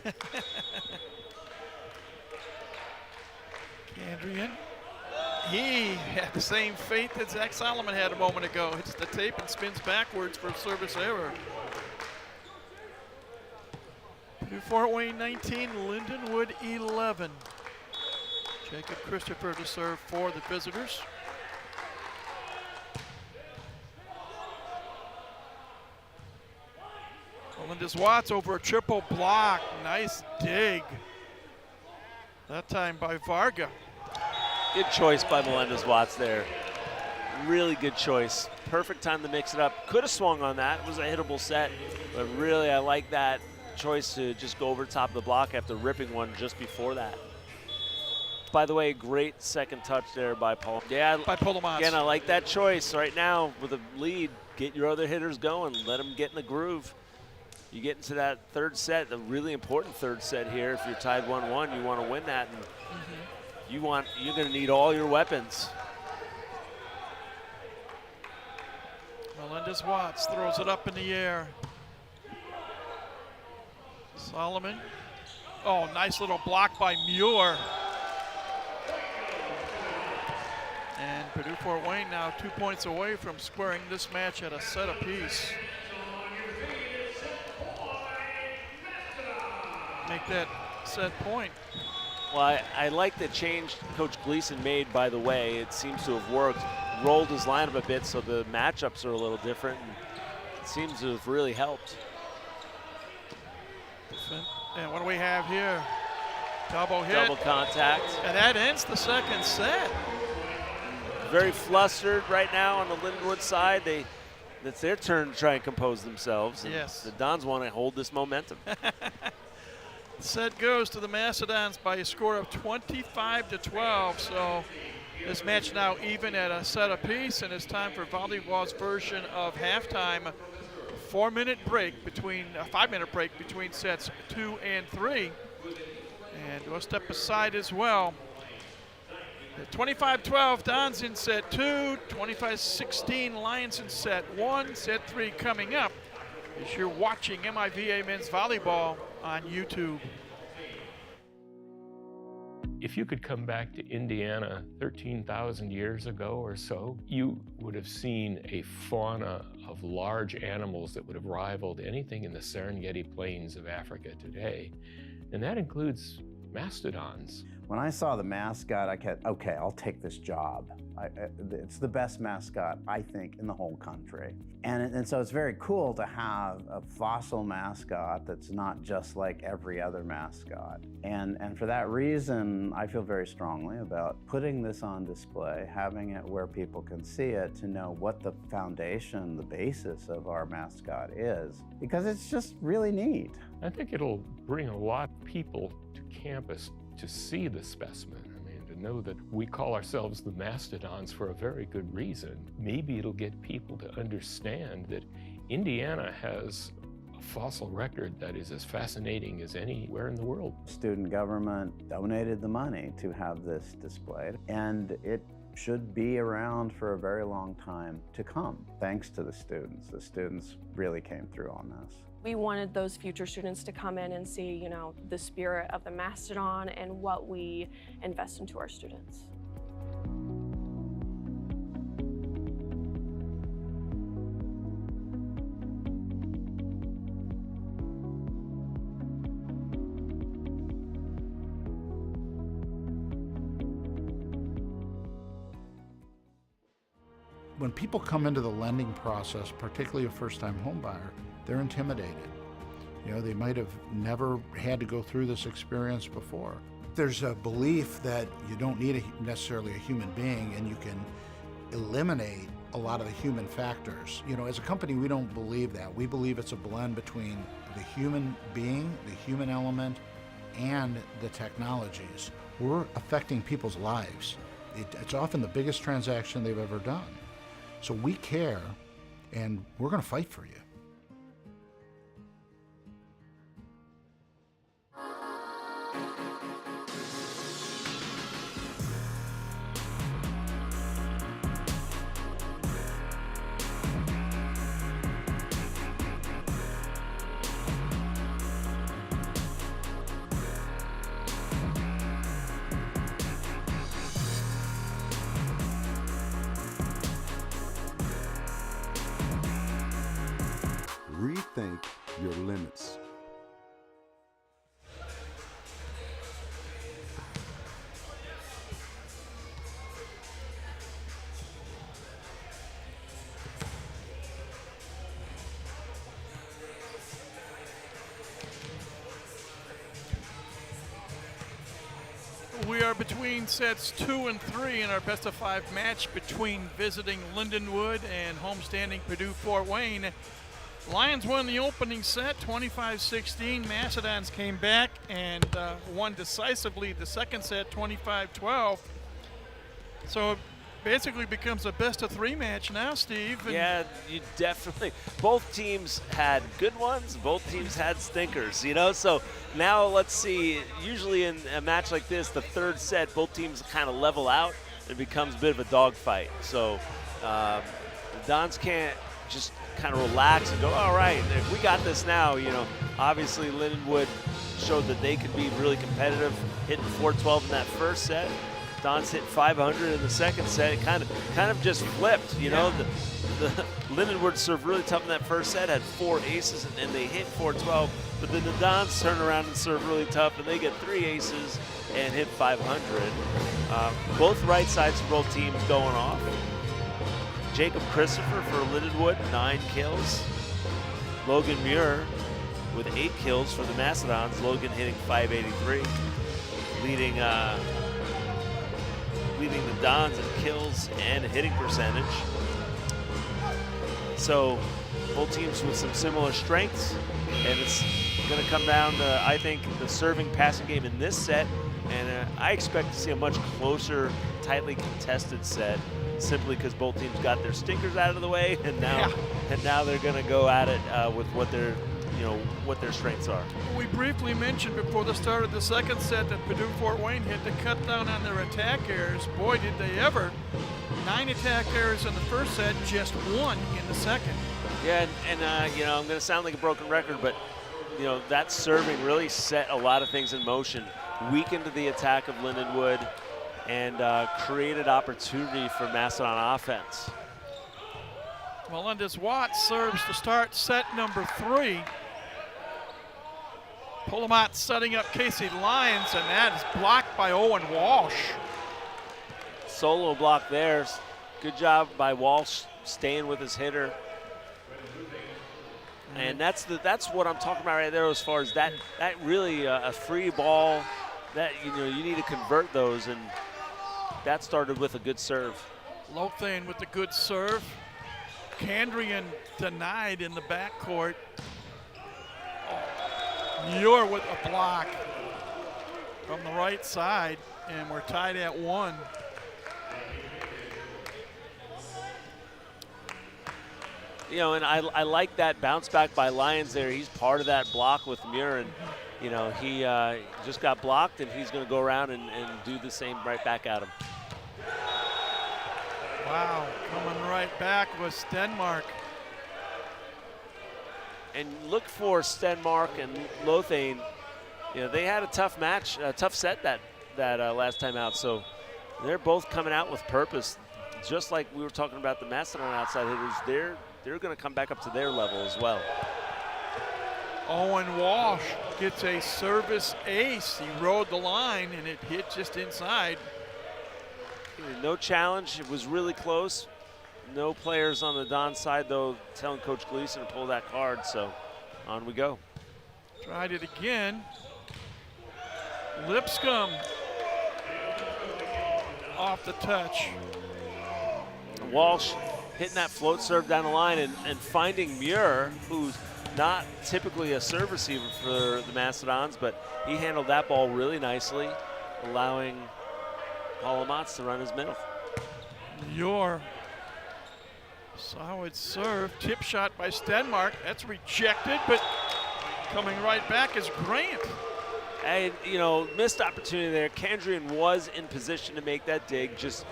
Kandrian, he had the same fate that Zach Solomon had a moment ago. Hits the tape and spins backwards for a service error. Purdue Fort Wayne 19, Lindenwood 11. Jacob Christopher to serve for the visitors. Melendez Watts over a triple block. Nice dig. That time by Varga. Good choice by Melendez Watts there. Really good choice. Perfect time to mix it up. Could have swung on that. It was a hittable set. But really, I like that choice to just go over top of the block after ripping one just before that. By the way, great second touch there by Paul. Yeah, by Polomaz. Again, I like that choice right now with a lead. Get your other hitters going. Let them get in the groove. You get into that third set, a really important third set here. If you're tied 1-1, you want to win that, and you're going to need all your weapons. Melendez Watts throws it up in the air. Solomon. Oh, nice little block by Muir. And Purdue Fort Wayne now 2 points away from squaring this match at a set apiece. Make that set point. Well, I like the change Coach Gleason made, by the way. It seems to have worked. Rolled his lineup a bit so the matchups are a little different. And it seems to have really helped. And what do we have here? Double hit. Double contact. And that ends the second set. Very flustered right now on the Lindenwood side. It's their turn to try and compose themselves. Yes. The Dons want to hold this momentum. Set goes to the Mastodons by a score of 25-12. So this match now even at a set apiece, and it's time for volleyball's version of halftime. 4-minute break between a 5-minute break between sets 2 and 3. And we'll step aside as well. 25-12 Dons in set 2, 25-16 Lions in set 1. Set 3 coming up as you're watching MIVA Men's Volleyball on YouTube. If you could come back to Indiana 13,000 years ago or so, you would have seen a fauna of large animals that would have rivaled anything in the Serengeti Plains of Africa today. And that includes mastodons. When I saw the mascot, I kept, okay, I'll take this job. It's the best mascot, I think, in the whole country. And so it's very cool to have a fossil mascot that's not just like every other mascot. And for that reason, I feel very strongly about putting this on display, having it where people can see it to know what the foundation, the basis of our mascot is, because it's just really neat. I think it'll bring a lot of people to campus to see the specimen. I mean, to know that we call ourselves the Mastodons for a very good reason. Maybe it'll get people to understand that Indiana has a fossil record that is as fascinating as anywhere in the world. Student government donated the money to have this displayed, and it should be around for a very long time to come, thanks to the students. The students really came through on this. We wanted those future students to come in and see, you know, the spirit of the Mastodon and what we invest into our students. When people come into the lending process, particularly a first-time home buyer, they're intimidated. You know, they might have never had to go through this experience before. There's a belief that you don't need necessarily a human being, and you can eliminate a lot of the human factors. You know, as a company, we don't believe that. We believe it's a blend between the human being, the human element, and the technologies. We're affecting people's lives. It's often the biggest transaction they've ever done. So we care, and we're going to fight for you. Rethink your limits. We are between sets 2 and 3 in our best-of-5 match between visiting Lindenwood and homestanding Purdue Fort Wayne. Lions won the opening set 25-16. Mastodons came back and won decisively the second set, 25-12. So it basically becomes a best-of-3 match now, Steve. Yeah, you definitely. Both teams had good ones. Both teams had stinkers, you know. So now let's see. Usually in a match like this, the third set, both teams kind of level out. It becomes a bit of a dogfight. So the Dons can't just kind of relax and go, all right, we got this now. You know, obviously Lindenwood showed that they could be really competitive, hitting 412 in that first set. Dons hit 500 in the second set. It kind of just flipped, you know. The Lindenwood served really tough in that first set, had 4 aces, and they hit 412. But then the Dons turn around and serve really tough, and they get 3 aces and hit 500. Both right sides for both teams going off. Jacob Christopher for Lindenwood, 9 kills. Logan Muir with 8 kills for the Mastodons. Logan hitting 583, leading the Dons in kills and hitting percentage. So both teams with some similar strengths, and it's going to come down to, I think, the serving passing game in this set, and I expect to see a much closer, tightly contested set, simply because both teams got their stinkers out of the way, and now they're going to go at it with what their strengths are. We briefly mentioned before the start of the second set that Purdue Fort Wayne had to cut down on their attack errors. Boy, did they ever. 9 attack errors in the first set, just 1 in the second. Yeah, and you know, I'm going to sound like a broken record, but you know, that serving really set a lot of things in motion, weakened the attack of Lindenwood, and created opportunity for Mastodon offense. Melendez Watts serves to start set number 3. Pulamont setting up Casey Lyons, and that is blocked by Owen Walsh. Solo block there. Good job by Walsh staying with his hitter. And that's what I'm talking about right there, as far as that really a free ball that you need to convert those, and that started with a good serve. Lothane with the good serve. Candrian denied in the backcourt. Muir with a block from the right side, and we're tied at 1. You know, and I like that bounce back by Lyons there. He's part of that block with Muir, and you know, he just got blocked, and he's going to go around and do the same right back at him. Wow, coming right back was Stenmark. And look for Stenmark and Lothane. You know, they had a tough match, a tough set that last time out. So they're both coming out with purpose, just like we were talking about the Mastodon outside hitters. They're going to come back up to their level as well. Owen Walsh gets a service ace. He rode the line, and it hit just inside. No challenge. It was really close. No players on the Don side, though, telling Coach Gleason to pull that card, so on we go. Tried it again. Lipscomb off the touch. Walsh hitting that float serve down the line and finding Muir, who's not typically a serve receiver for the Mastodons, but he handled that ball really nicely, allowing Palamatz to run his middle. Muir. Solid serve, tip shot by Stenmark. That's rejected, but coming right back is Grant. And, you know, missed opportunity there. Candrian was in position to make that dig, just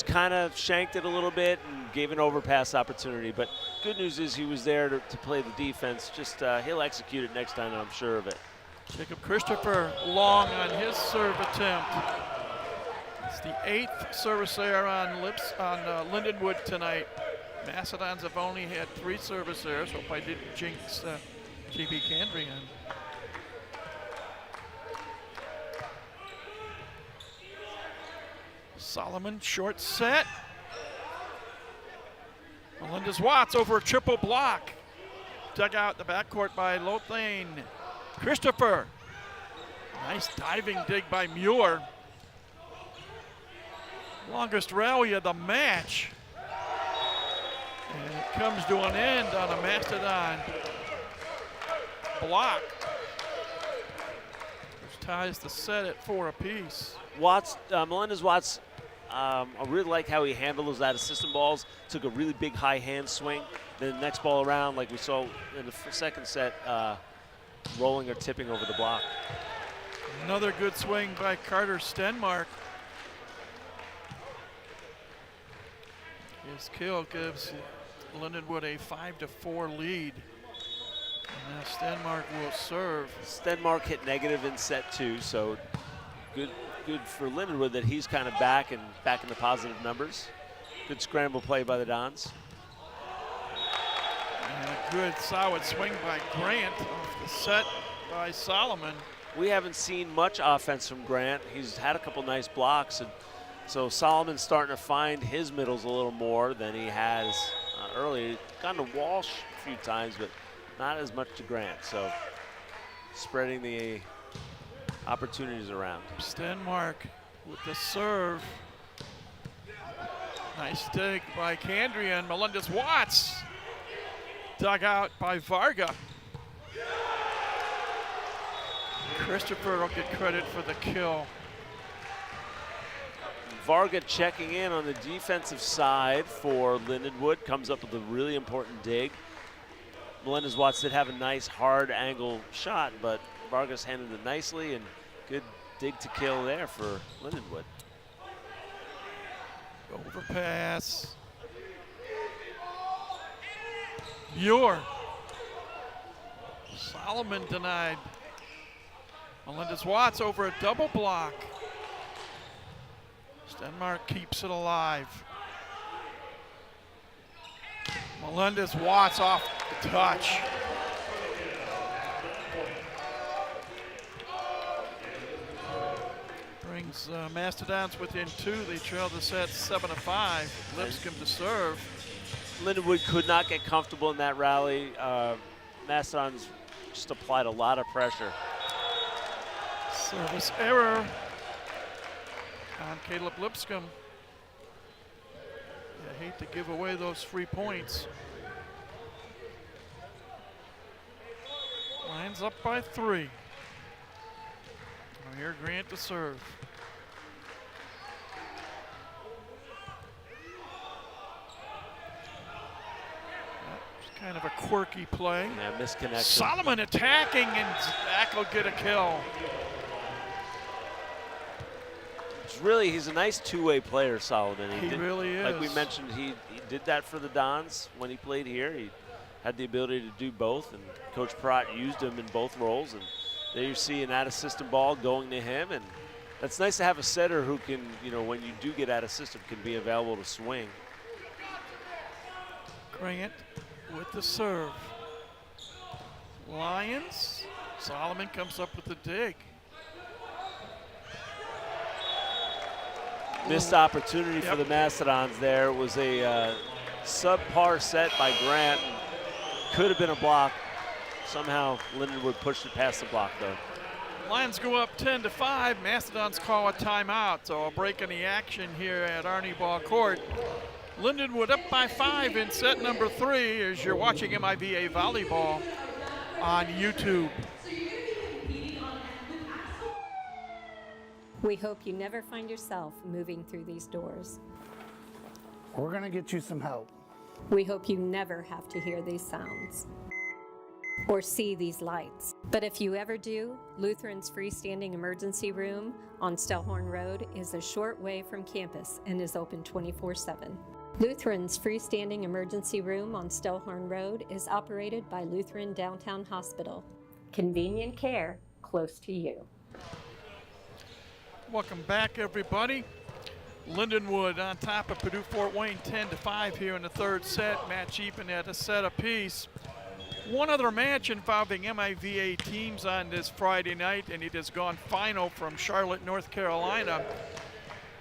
kind of shanked it a little bit and gave an overpass opportunity. But good news is he was there to play the defense. Just he'll execute it next time, I'm sure of it. Jacob Christopher long on his serve attempt. It's the 8th service error on Lindenwood tonight. Mastodons have only had 3 service errors. Hope I didn't jinx JP Candrian. Solomon, short set. Melendez Watts over a triple block. Dug out the backcourt by Lothane. Christopher. Nice diving dig by Muir. Longest rally of the match. And it comes to an end on a Mastodon block. ties the set at 4 apiece. Melendez-Watts, I really like how he handled those out-of-system balls. Took a really big high hand swing. Then the next ball around, like we saw in the second set, rolling or tipping over the block. Another good swing by Carter Stenmark. His kill gives Lindenwood a 5-4 lead. And now Stenmark will serve. Stenmark hit negative in set 2, so good for Lindenwood that he's kind of back in the positive numbers. Good scramble play by the Dons. And a good solid swing by Grant off the set by Solomon. We haven't seen much offense from Grant. He's had a couple nice blocks, and so Solomon's starting to find his middles a little more than he has earlier. He's gotten to Walsh a few times, but not as much to Grant. So spreading the opportunities around. Stenmark with the serve. Nice dig by Candrian. Melendez-Watts dug out by Varga. Christopher will get credit for the kill. Varga checking in on the defensive side for Lindenwood. Comes up with a really important dig. Melendez-Watts did have a nice hard angle shot, but Vargas handled it nicely, and good dig to kill there for Lindenwood. Overpass. Muir. Solomon denied. Melendez-Watts over a double block. Stenmark keeps it alive. Melendez-Watts off the touch. Brings Mastodons within 2. They trail the set 7-5. Lipscomb to serve. Lindenwood could not get comfortable in that rally. Mastodons just applied a lot of pressure. Service error on Caleb Lipscomb. I hate to give away those free points. Lines up by 3. Now here Grant to serve. That's kind of a quirky play. Yeah, misconnection. Solomon attacking, and Zach will get a kill. He's a nice two-way player, Solomon. He really is. Like we mentioned, he did that for the Dons when he played here. He had the ability to do both, and Coach Pratt used him in both roles. And there you see an out-of-system ball going to him, and that's nice to have a setter who can, when you do get out-of-system, can be available to swing. Grant with the serve. Lions. Solomon comes up with the dig. Missed opportunity for the Mastodons there. It was a subpar set by Grant. Could have been a block. Somehow Lindenwood pushed it past the block, though. Lions go up 10-5. Mastodons call a timeout. So a break in the action here at Arnie Ball Court. Lindenwood up by 5 in set number 3 as you're watching MIVA Volleyball on YouTube. We hope you never find yourself moving through these doors. We're going to get you some help. We hope you never have to hear these sounds or see these lights. But if you ever do, Lutheran's freestanding emergency room on Stellhorn Road is a short way from campus and is open 24/7. Lutheran's freestanding emergency room on Stellhorn Road is operated by Lutheran Downtown Hospital. Convenient care close to you. Welcome back, everybody. Lindenwood on top of Purdue Fort Wayne 10-5 here in the third set. Match even at a set apiece. One other match involving MIVA teams on this Friday night, and it has gone final from Charlotte, North Carolina.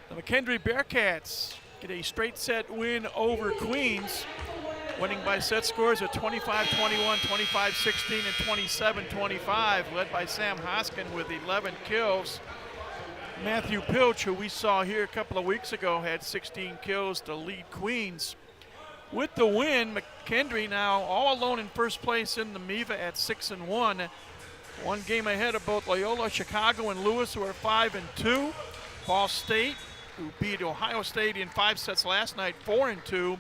The McKendree Bearcats get a straight set win over Queens, winning by set scores of 25-21, 25-16, and 27-25, led by Sam Hoskin with 11 kills. Matthew Pilch, who we saw here a couple of weeks ago, had 16 kills to lead Queens. With the win, McKendree now all alone in first place in the MIVA at 6-1. One game ahead of both Loyola, Chicago, and Lewis, who are 5-2. Ball State, who beat Ohio State in 5 sets last night, 4-2.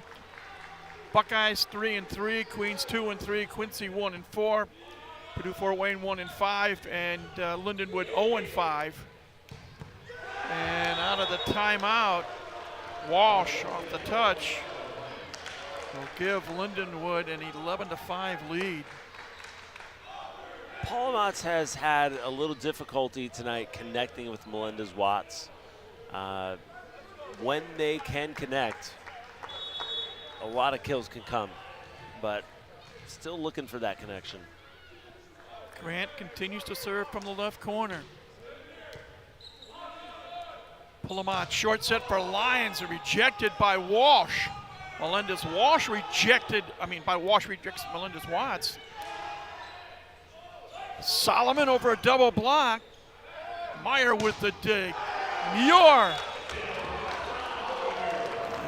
Buckeyes 3-3, Queens 2-3, Quincy 1-4, Purdue Fort Wayne 1-5, and Lindenwood 0-5. And out of the timeout, Walsh off the touch will give Lindenwood an 11-5 lead. Paul Amatz has had a little difficulty tonight connecting with Melendez-Watts. When they can connect, a lot of kills can come, but still looking for that connection. Grant continues to serve from the left corner. Pulamont, short set for Lions, rejected by Walsh. Melendez-Watts rejected, Walsh rejects Melendez-Watts. Solomon over a double block. Meyer with the dig. Muir.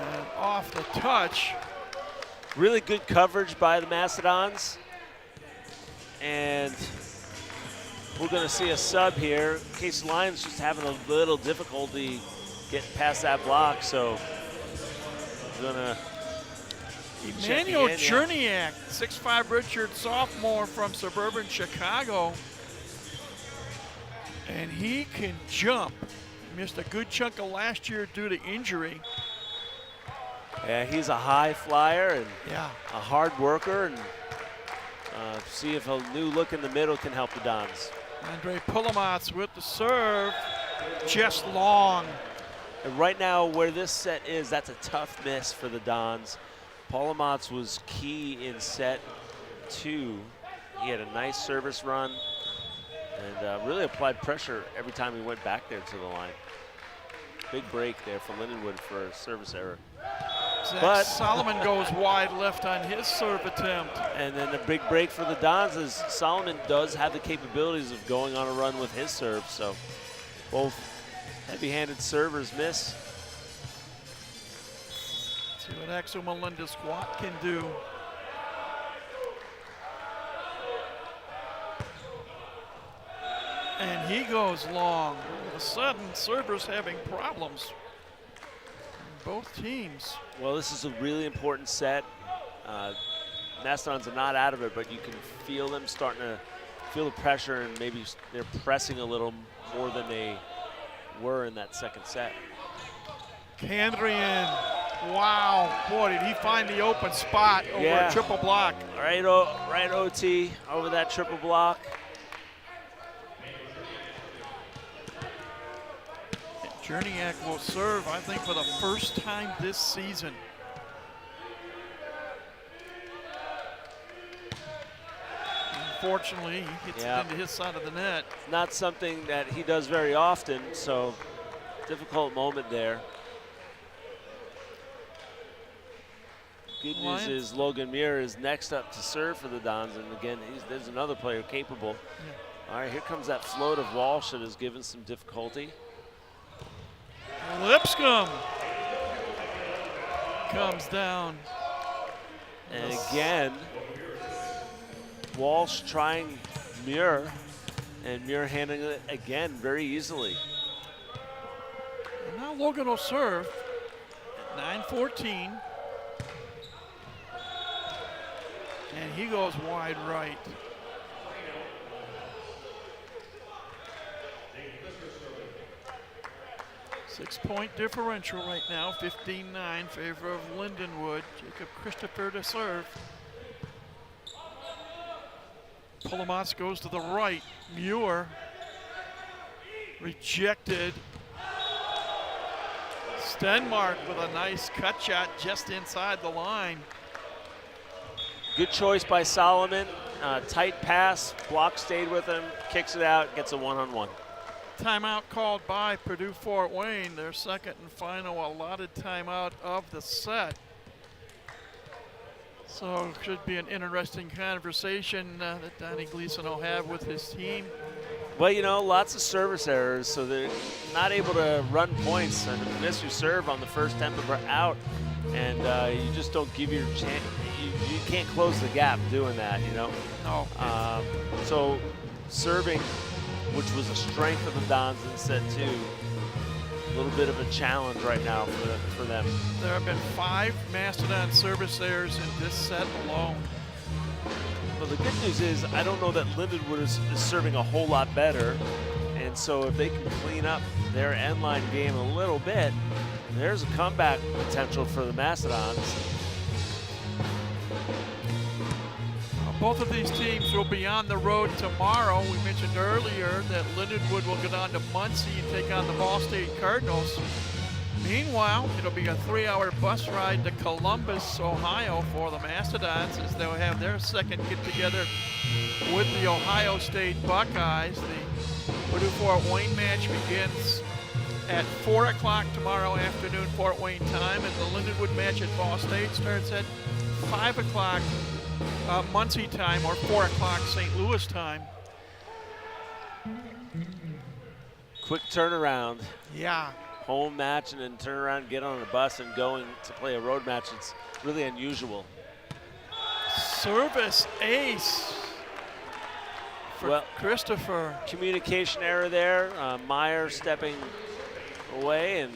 And off the touch. Really good coverage by the Mastodons. And we're going to see a sub here. In case Lions just having a little difficulty getting past that block, so we're going to Emmanuel Cherniak, 6'5" redshirt sophomore from suburban Chicago. And he can jump. Missed a good chunk of last year due to injury. Yeah, he's a high flyer and a hard worker. And see if a new look in the middle can help the Dons. Andre Pulamats with the serve, just long. And right now, where this set is, that's a tough miss for the Dons. Paul Amatz was key in set 2. He had a nice service run and really applied pressure every time he went back there to the line. Big break there for Lindenwood for a service error. But Solomon goes wide left on his serve attempt. And then the big break for the Dons is Solomon does have the capabilities of going on a run with his serve, so both heavy-handed servers miss. See what Axel Melendez-Watts can do. And he goes long. All of a sudden, servers having problems. Both teams. Well, this is a really important set. Mastodons are not out of it, but you can feel them starting to feel the pressure, and maybe they're pressing a little more than they were in that second set. Candrian, wow, boy, did he find the open spot over a triple block. Right OT over that triple block. Cherniak will serve, I think, for the first time this season. Unfortunately, he hits it into his side of the net. Not something that he does very often, so difficult moment there. Good news is Logan Muir is next up to serve for the Dons, and again, there's another player capable. All right, here comes that float of Walsh that has given some difficulty. Lipscomb comes down. And again, Walsh trying Muir, and Muir handling it again very easily. And now Logan will serve at 9:14. And he goes wide right. Six-point differential right now, 15-9 in favor of Lindenwood. Jacob Christopher to serve. Pulamats goes to the right. Muir rejected. Stenmark with a nice cut shot just inside the line. Good choice by Solomon. Tight pass, block stayed with him, kicks it out, gets a one-on-one. Timeout called by Purdue Fort Wayne, their second and final allotted timeout of the set. So it should be an interesting conversation that Donnie Gleason will have with his team. Well, you know, lots of service errors, so they're not able to run points and miss your serve on the first tempo out, and you just don't give your chance. You can't close the gap doing that, you know. No. So serving, which was a strength of the Dons in set 2. A little bit of a challenge right now for them. There have been 5 Mastodon service errors in this set alone. Well, the good news is I don't know that Lindenwood is serving a whole lot better. And so if they can clean up their end line game a little bit, there's a comeback potential for the Mastodons. Both of these teams will be on the road tomorrow. We mentioned earlier that Lindenwood will get on to Muncie and take on the Ball State Cardinals. Meanwhile, it'll be a 3-hour bus ride to Columbus, Ohio for the Mastodons as they'll have their second get-together with the Ohio State Buckeyes. The Purdue-Fort Wayne match begins at 4 o'clock tomorrow afternoon, Fort Wayne time, and the Lindenwood match at Ball State starts at 5 o'clock Muncie time, or 4 o'clock St. Louis time. Quick turnaround. Yeah. Home match and then turn around, get on a bus and going to play a road match. It's really unusual. Service ace for Christopher. Communication error there. Meyer stepping away and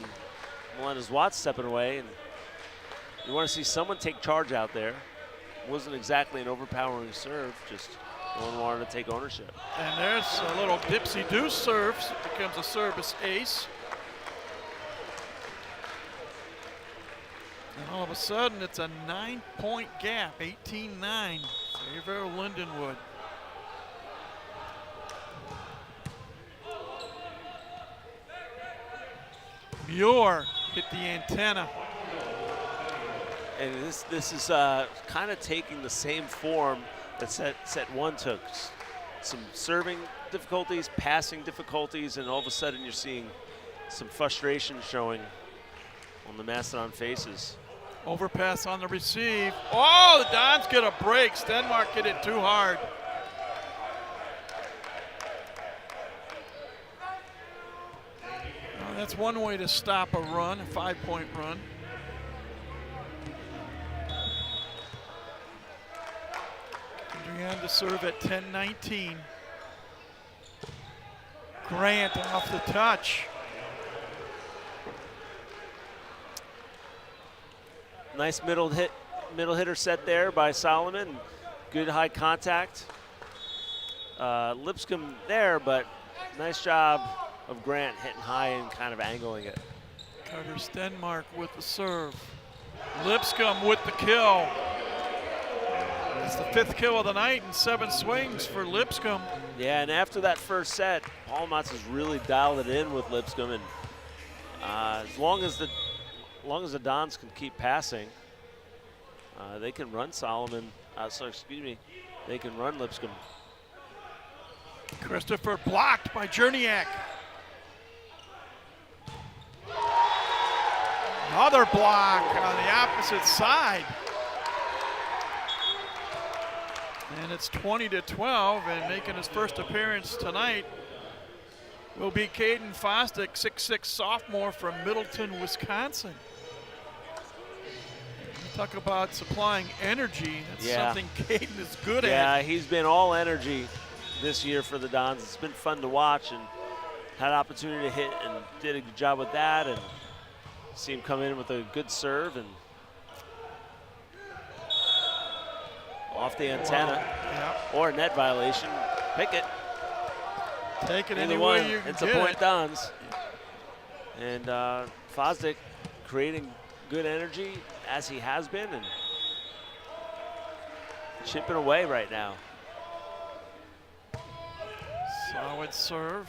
Melendez-Watts stepping away. And you want to see someone take charge out there. Wasn't exactly an overpowering serve, just no one wanted to take ownership. And there's a little dipsy-deuce serve. It becomes a service ace. And all of a sudden, it's a 9-point gap, 18-9, favor Lindenwood. Muir hit the antenna. And this is kind of taking the same form that set 1 took. Some serving difficulties, passing difficulties, and all of a sudden you're seeing some frustration showing on the Mastodon faces. Overpass on the receive. Oh, the Dons get a break. Stenmark hit it too hard. Well, that's one way to stop a run, a 5-point run. Adrian to serve at 10-19. Grant off the touch. Nice middle hitter set there by Solomon. Good high contact. Lipscomb there, but nice job of Grant hitting high and kind of angling it. Carter Stenmark with the serve. Lipscomb with the kill. It's the 5th kill of the night and 7 swings for Lipscomb. Yeah, and after that first set, Paul Matz has really dialed it in with Lipscomb, and as long as the Dons can keep passing, they can run Solomon. They can run Lipscomb. Christopher blocked by Jerniak. Another block on the opposite side. And it's 20-12, and making his first appearance tonight will be Caden Fostick, 6'6" sophomore from Middleton, Wisconsin. Talk about supplying energy. That's something Caden is good at. Yeah, he's been all energy this year for the Dons. It's been fun to watch, and had an opportunity to hit and did a good job with that, and see him come in with a good serve and off the antenna. Or a net violation. Pick it. Take it any way you can It's a point Dons. And Fosdick creating good energy as he has been and chipping away right now. Solid serve.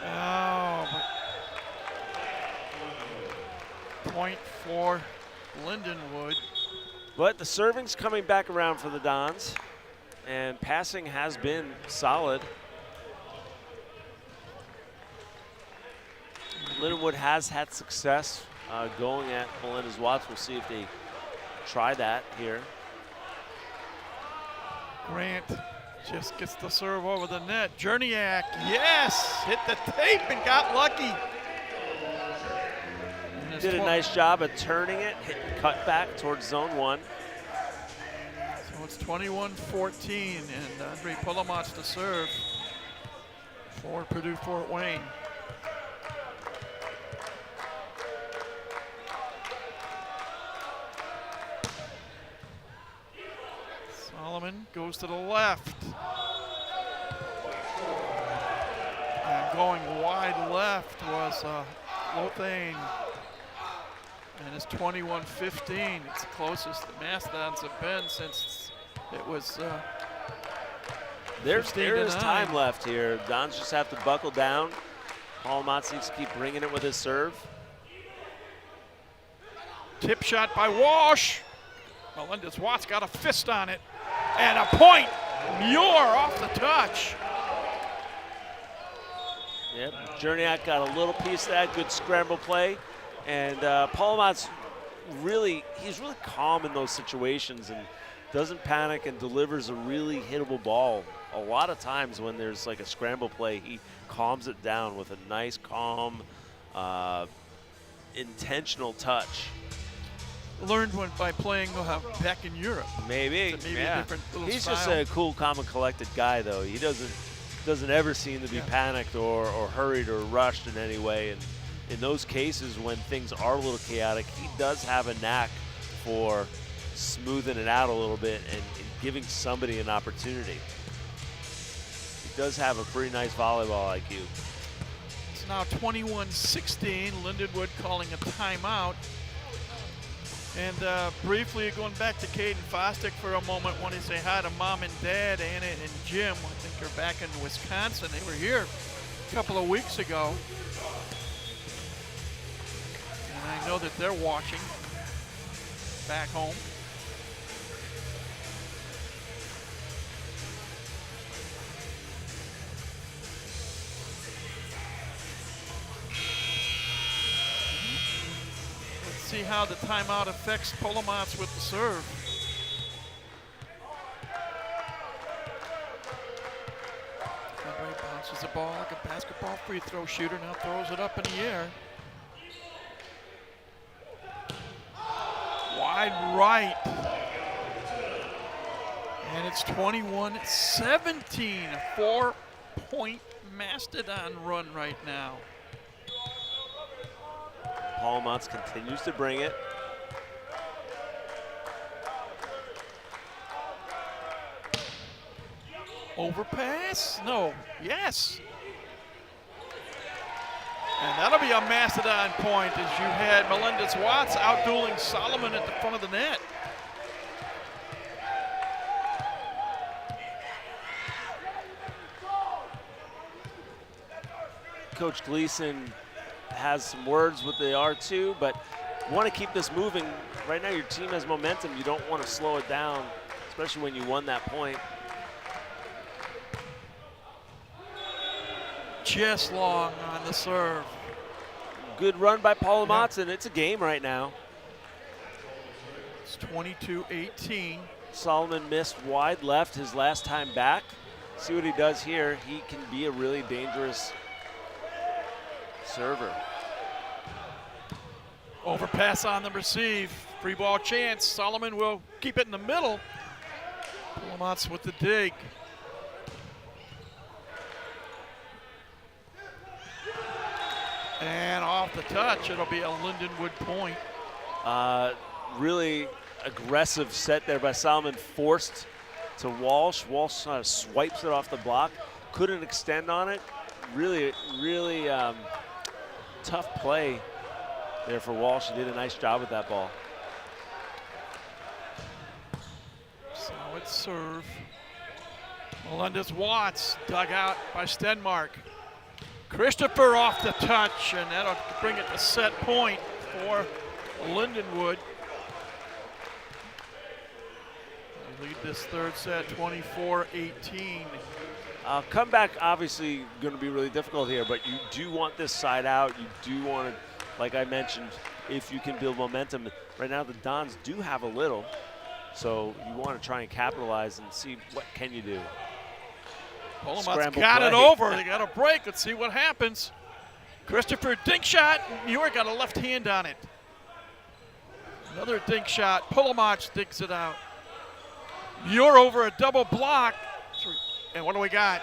Oh, but point for Lindenwood. But the serving's coming back around for the Dons, and passing has been solid. Lindenwood has had success going at Melendez-Watts. We'll see if they try that here. Grant just gets the serve over the net. Jerniak, yes, hit the tape and got lucky. Did a nice job of turning it, hitting cut back towards zone 1. So it's 21-14, and Andre Polomatz to serve for Purdue Fort Wayne. Solomon goes to the left. And going wide left was Lothane. And it's 21-15. It's the closest the Mastodons have been since it was There is time left here. Dons just have to buckle down. Polomatz needs to keep bringing it with his serve. Tip shot by Walsh. Melendez-Watts got a fist on it. And a point. Muir off the touch. Yep, Jerniak got a little piece of that. Good scramble play. And Polomatz he's really calm in those situations and doesn't panic and delivers a really hittable ball. A lot of times when there's like a scramble play, he calms it down with a nice, calm, intentional touch. Learned by playing back in Europe. Maybe A different little He's style. just a cool, calm, and collected guy, though. He doesn't ever seem to be panicked or hurried or rushed in any way. And in those cases, when things are a little chaotic, he does have a knack for smoothing it out a little bit and giving somebody an opportunity. He does have a pretty nice volleyball IQ. It's now 21-16. Lindenwood calling a timeout. And briefly going back to Caden Fostick for a moment, want to say hi to Mom and Dad, Anna and Jim. I think they're back in Wisconsin. They were here a couple of weeks ago. And I know that they're watching back home. See how the timeout affects Polomatz with the serve. Andre bounces the ball like a basketball free throw shooter, now throws it up in the air. Wide right. And it's 21-17, a 4-point Mastodon run right now. Polomatz continues to bring it. Overpass? No. Yes. And that'll be a Mastodon point as you had Melendez-Watts outdueling Solomon at the front of the net. Coach Gleason has some words with the R2, but you want to keep this moving. Right now your team has momentum. You don't want to slow it down, especially when you won that point. Just long on the serve. Good run by Polomatz, and it's a game right now. It's 22-18. Solomon missed wide left his last time back. See what he does here. He can be a really dangerous server. Overpass on the receive. Free ball chance. Solomon will keep it in the middle. Polomatz with the dig. And off the touch, it'll be a Lindenwood point. Really aggressive set there by Solomon, forced to Walsh. Walsh swipes it off the block. Couldn't extend on it. Really tough play there for Walsh. He did a nice job with that ball. Solid serve. Melendez-Watts dug out by Stenmark. Christopher off the touch, and that'll bring it to set point for Lindenwood. They lead this third set 24-18. Comeback obviously going to be really difficult here, but you do want this side out. You do want to, like I mentioned, if you can build momentum. Right now the Dons do have a little, so you want to try and capitalize and see what can you do. Polomatz got it over. They got a break. Let's see what happens. Christopher dink shot. Muir got a left hand on it. Another dink shot. Polomatz digs it out. Muir over a double block. And what do we got?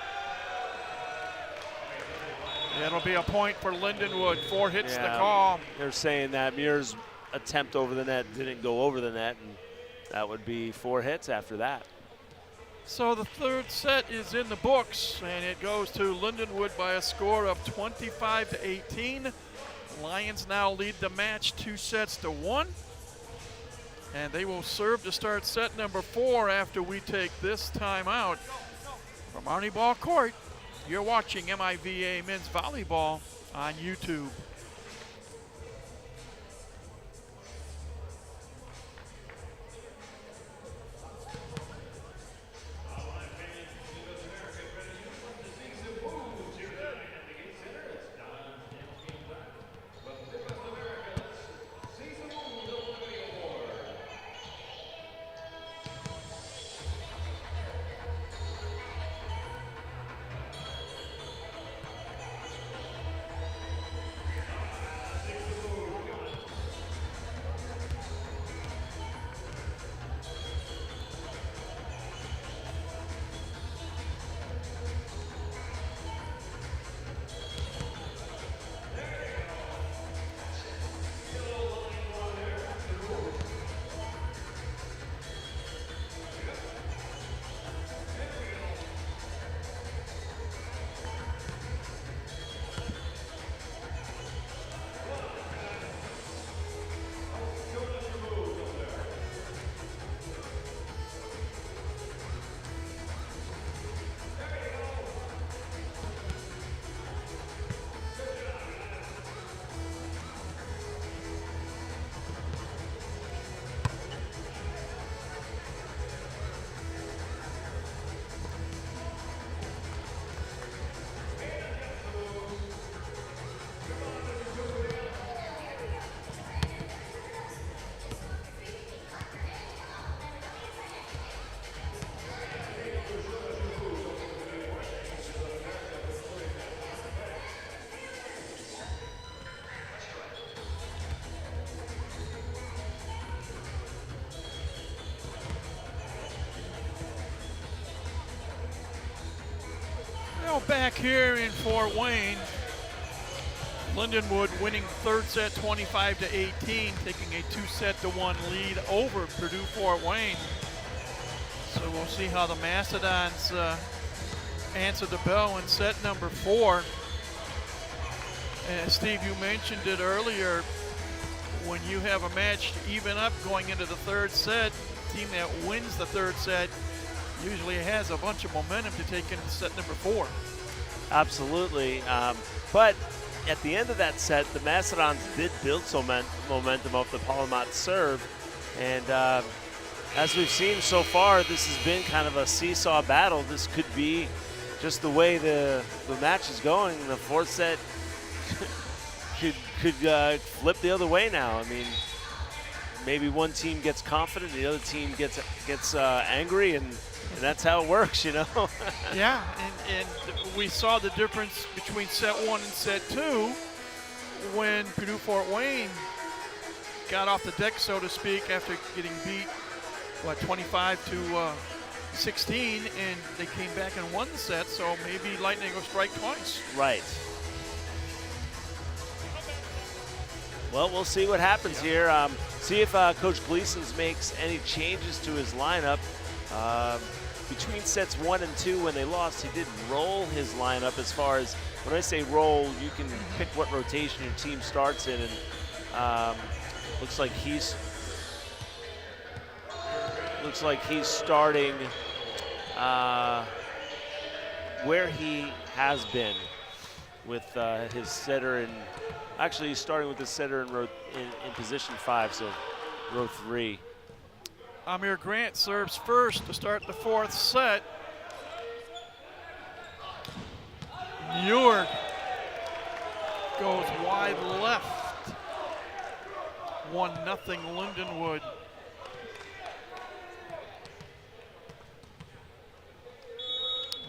It'll be a point for Lindenwood. 4 hits the call. They're saying that Muir's attempt over the net didn't go over the net, and that would be 4 hits after that. So the third set is in the books, and it goes to Lindenwood by a score of 25-18. Lions now lead the match 2-1. And they will serve to start set number 4 after we take this timeout. From Arnie Ball Court, you're watching MIVA Men's Volleyball on YouTube. Back here in Fort Wayne, Lindenwood winning third set 25-18, taking a 2-1 lead over Purdue Fort Wayne. So we'll see how the Mastodons answer the bell in set number 4. And Steve, you mentioned it earlier, when you have a match even up going into the third set, the team that wins the third set usually has a bunch of momentum to take into set number 4. Absolutely. But at the end of that set, the Mastodons did build some momentum off the Palomat serve. And as we've seen so far, this has been kind of a seesaw battle. This could be just the way the match is going. The fourth set could flip the other way now. I mean, maybe one team gets confident, the other team gets angry, and that's how it works, you know. Yeah, and we saw the difference between set 1 and set 2 when Purdue Fort Wayne got off the deck, so to speak, after getting beat, 25-16, and they came back and won the set, so maybe lightning will strike twice. Right. Well, we'll see what happens here. See if Coach Gleason makes any changes to his lineup. Between sets 1 and 2, when they lost, he did roll his lineup. As far as, when I say roll, you can pick what rotation your team starts in, and looks like he's starting where he has been with his setter, and actually he's starting with the setter in position 5, so row 3. Amir Grant serves first to start the fourth set. Muir goes wide left. 1-0 Lindenwood.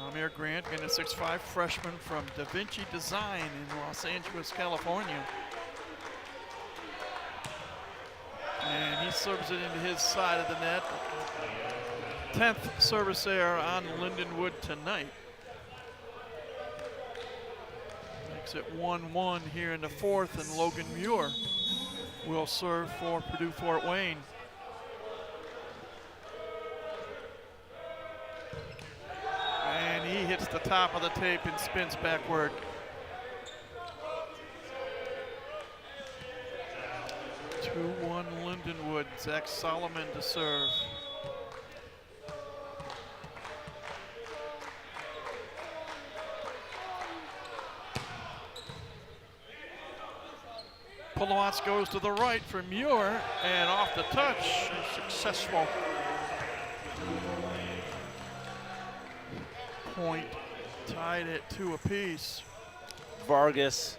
Amir Grant, being a 6'5" freshman from Da Vinci Design in Los Angeles, California. And he serves it into his side of the net. 10th service error on Lindenwood tonight. Makes it 1-1 here in the fourth, and Logan Muir will serve for Purdue Fort Wayne. And he hits the top of the tape and spins backward. Two-1 Lindenwood. Zach Solomon to serve. Polomatz goes to the right for Muir, and off the touch, successful. Point tied at 2 apiece. Vargas,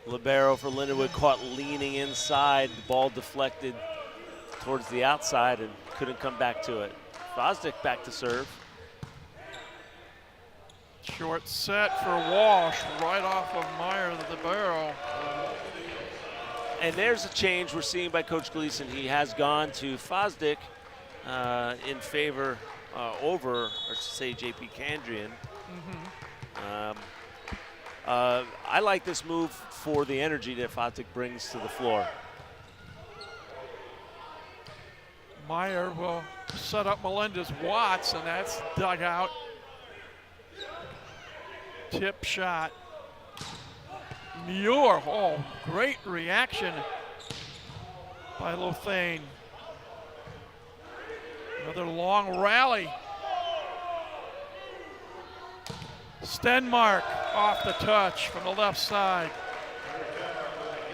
libero for Lindenwood, caught leaning inside. The ball deflected towards the outside and couldn't come back to it. Fosdick back to serve. Short set for Walsh, right off of Meyer, the libero. And there's a change we're seeing by Coach Gleason. He has gone to Fosdick in favor over, or to say, JP Kandrian. I like this move for the energy that Fosdick brings to the floor. Meyer will set up Melendez-Watts, and that's dug out. Tip shot. Muir, oh, great reaction by Lothane. Another long rally. Stenmark off the touch from the left side.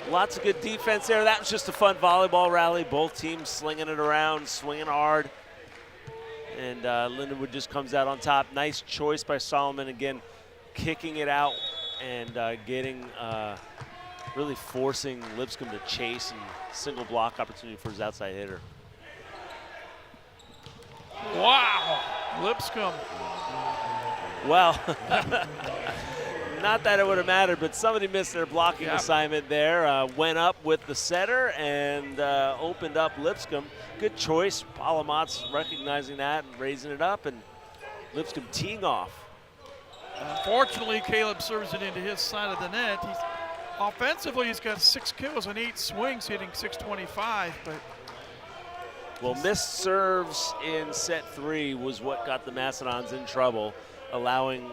Lots of good defense there. That was just a fun volleyball rally. Both teams slinging it around, swinging hard. And Lindenwood just comes out on top. Nice choice by Solomon, again, kicking it out and really forcing Lipscomb to chase and single block opportunity for his outside hitter. Wow, Lipscomb. Well, not that it would have mattered, but somebody missed their blocking assignment there. Went up with the setter and opened up Lipscomb. Good choice. Polomatz recognizing that and raising it up, and Lipscomb teeing off. Unfortunately, Caleb serves it into his side of the net. Offensively, he's got 6 kills and 8 swings, hitting .625, but well, missed serves in set 3 was what got the Mastodons in trouble, allowing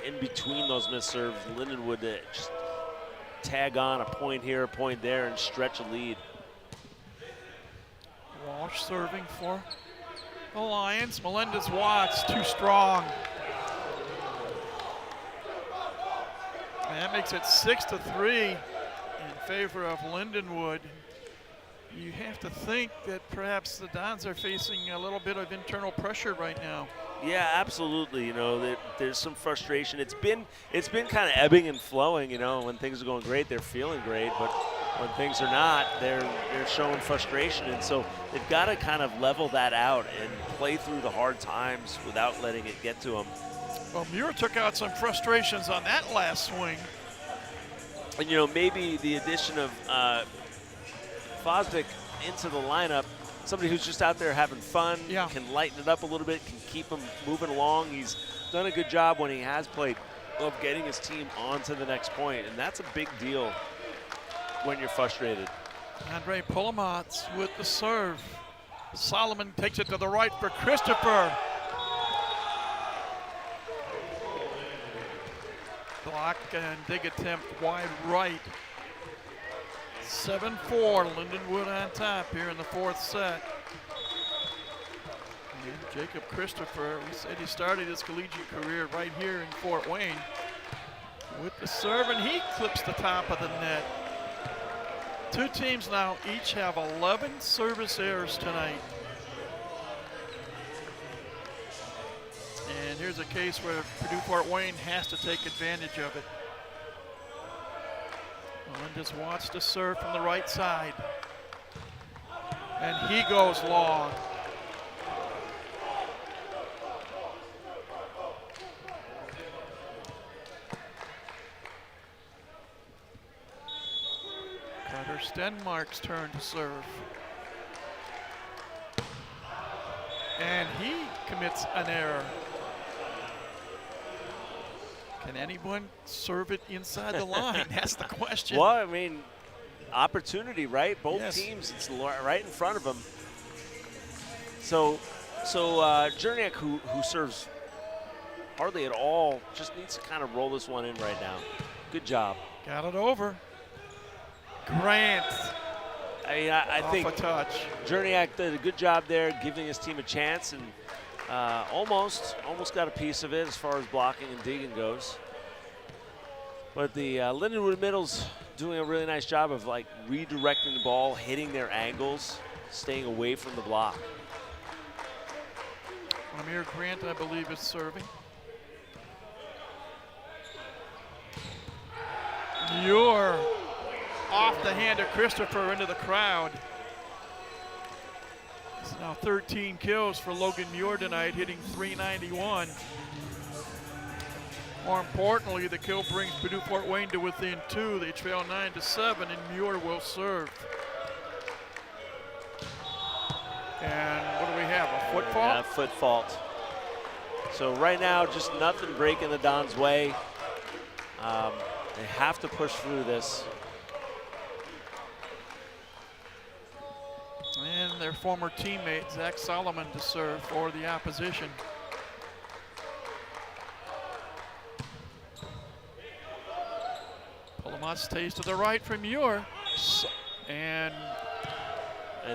in between those missed serves, Lindenwood to just tag on a point here, a point there, and stretch a lead. Walsh serving for the Lions. Melendez-Watts too strong. And that makes it 6-3 in favor of Lindenwood. You have to think that perhaps the Dons are facing a little bit of internal pressure right now. Yeah, absolutely. You know, there's some frustration. It's been kind of ebbing and flowing. You know, when things are going great, they're feeling great, but when things are not, they're showing frustration. And so they've got to kind of level that out and play through the hard times without letting it get to them. Well, Muir took out some frustrations on that last swing. And, you know, maybe the addition of Fosdick into the lineup, somebody who's just out there having fun, can lighten it up a little bit, can keep him moving along. He's done a good job when he has played of getting his team on to the next point, and that's a big deal when you're frustrated. Andre Polomatz with the serve. Solomon takes it to the right for Christopher. Block and dig attempt wide right. 7-4, Lindenwood on top here in the fourth set. And Jacob Christopher, we said he started his collegiate career right here in Fort Wayne with the serve, and he clips the top of the net. Two teams now each have 11 service errors tonight. And here's a case where Purdue Fort Wayne has to take advantage of it. Melendez-Watts to serve from the right side. And he goes long. Carter Stenmark's turn to serve. And he commits an error. Can anyone serve it inside the line? That's the question. Well, I mean, opportunity, right? Both Yes. teams, it's right in front of them. So Jerniak, who serves hardly at all, just needs to kind of roll this one in right now. Good job. Got it over. Grant. I mean, I think Off a touch. Jerniak did a good job there, giving his team a chance, and almost got a piece of it as far as blocking and digging goes. But the Lindenwood Middle's doing a really nice job of like redirecting the ball, hitting their angles, staying away from the block. Amir Grant, I believe, is serving. Muir off the hand of Christopher into the crowd. It's now 13 kills for Logan Muir tonight, hitting .391. More importantly, the kill brings Purdue Fort Wayne to within 2. They trail 9-7, and Muir will serve. And what do we have, a foot fault? Yeah, foot fault. So right now, just nothing breaking the Dons' way. They have to push through this. And their former teammate, Zach Solomon, to serve for the opposition. Pulamat stays to the right from Muir. And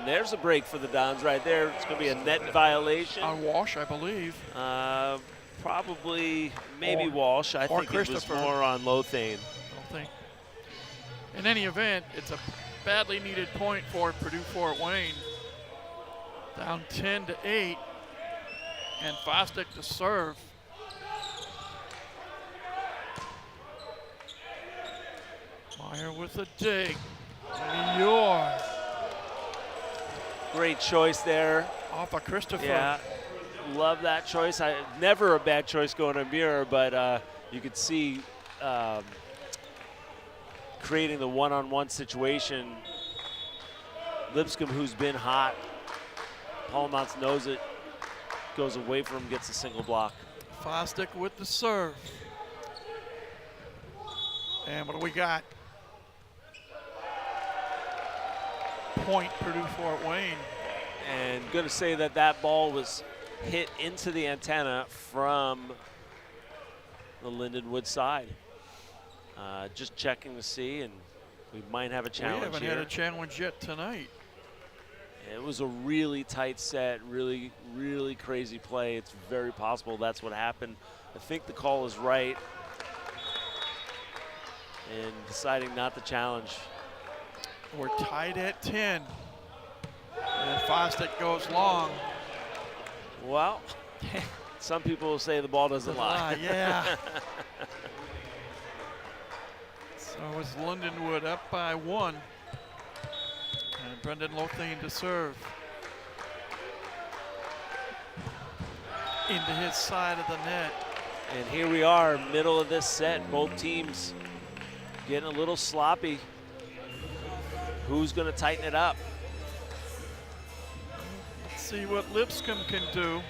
there's a break for the Dons right there. It's going to be a net violation. on Walsh, I believe. Probably, maybe Walsh. I think it was more on Lothane. I don't think. In any event, it's a badly needed point for Purdue Fort Wayne. Down 10-8, and Fosdick to serve. Meyer with a dig. Muir. Great choice there. Off of Christopher. Yeah, love that choice. Never a bad choice going to Muir, but you could see creating the one-on-one situation. Lipscomb, who's been hot, Pulamat knows it, goes away from him, gets a single block. Fosdick with the serve. And what do we got? Point Purdue Fort Wayne. And going to say that ball was hit into the antenna from the Lindenwood side. Just checking to see, and we might have a challenge here. We haven't had a challenge yet tonight. It was a really tight set, really, really crazy play. It's very possible that's what happened. I think the call is right in deciding not to challenge. We're tied at 10. And Fosdick goes long. Well, some people will say the ball doesn't lie. Yeah. So it's Lindenwood up by 1. And Brendan Lothane to serve. Into his side of the net. And here we are, middle of this set. Both teams getting a little sloppy. Who's going to tighten it up? Let's see what Lipscomb can do.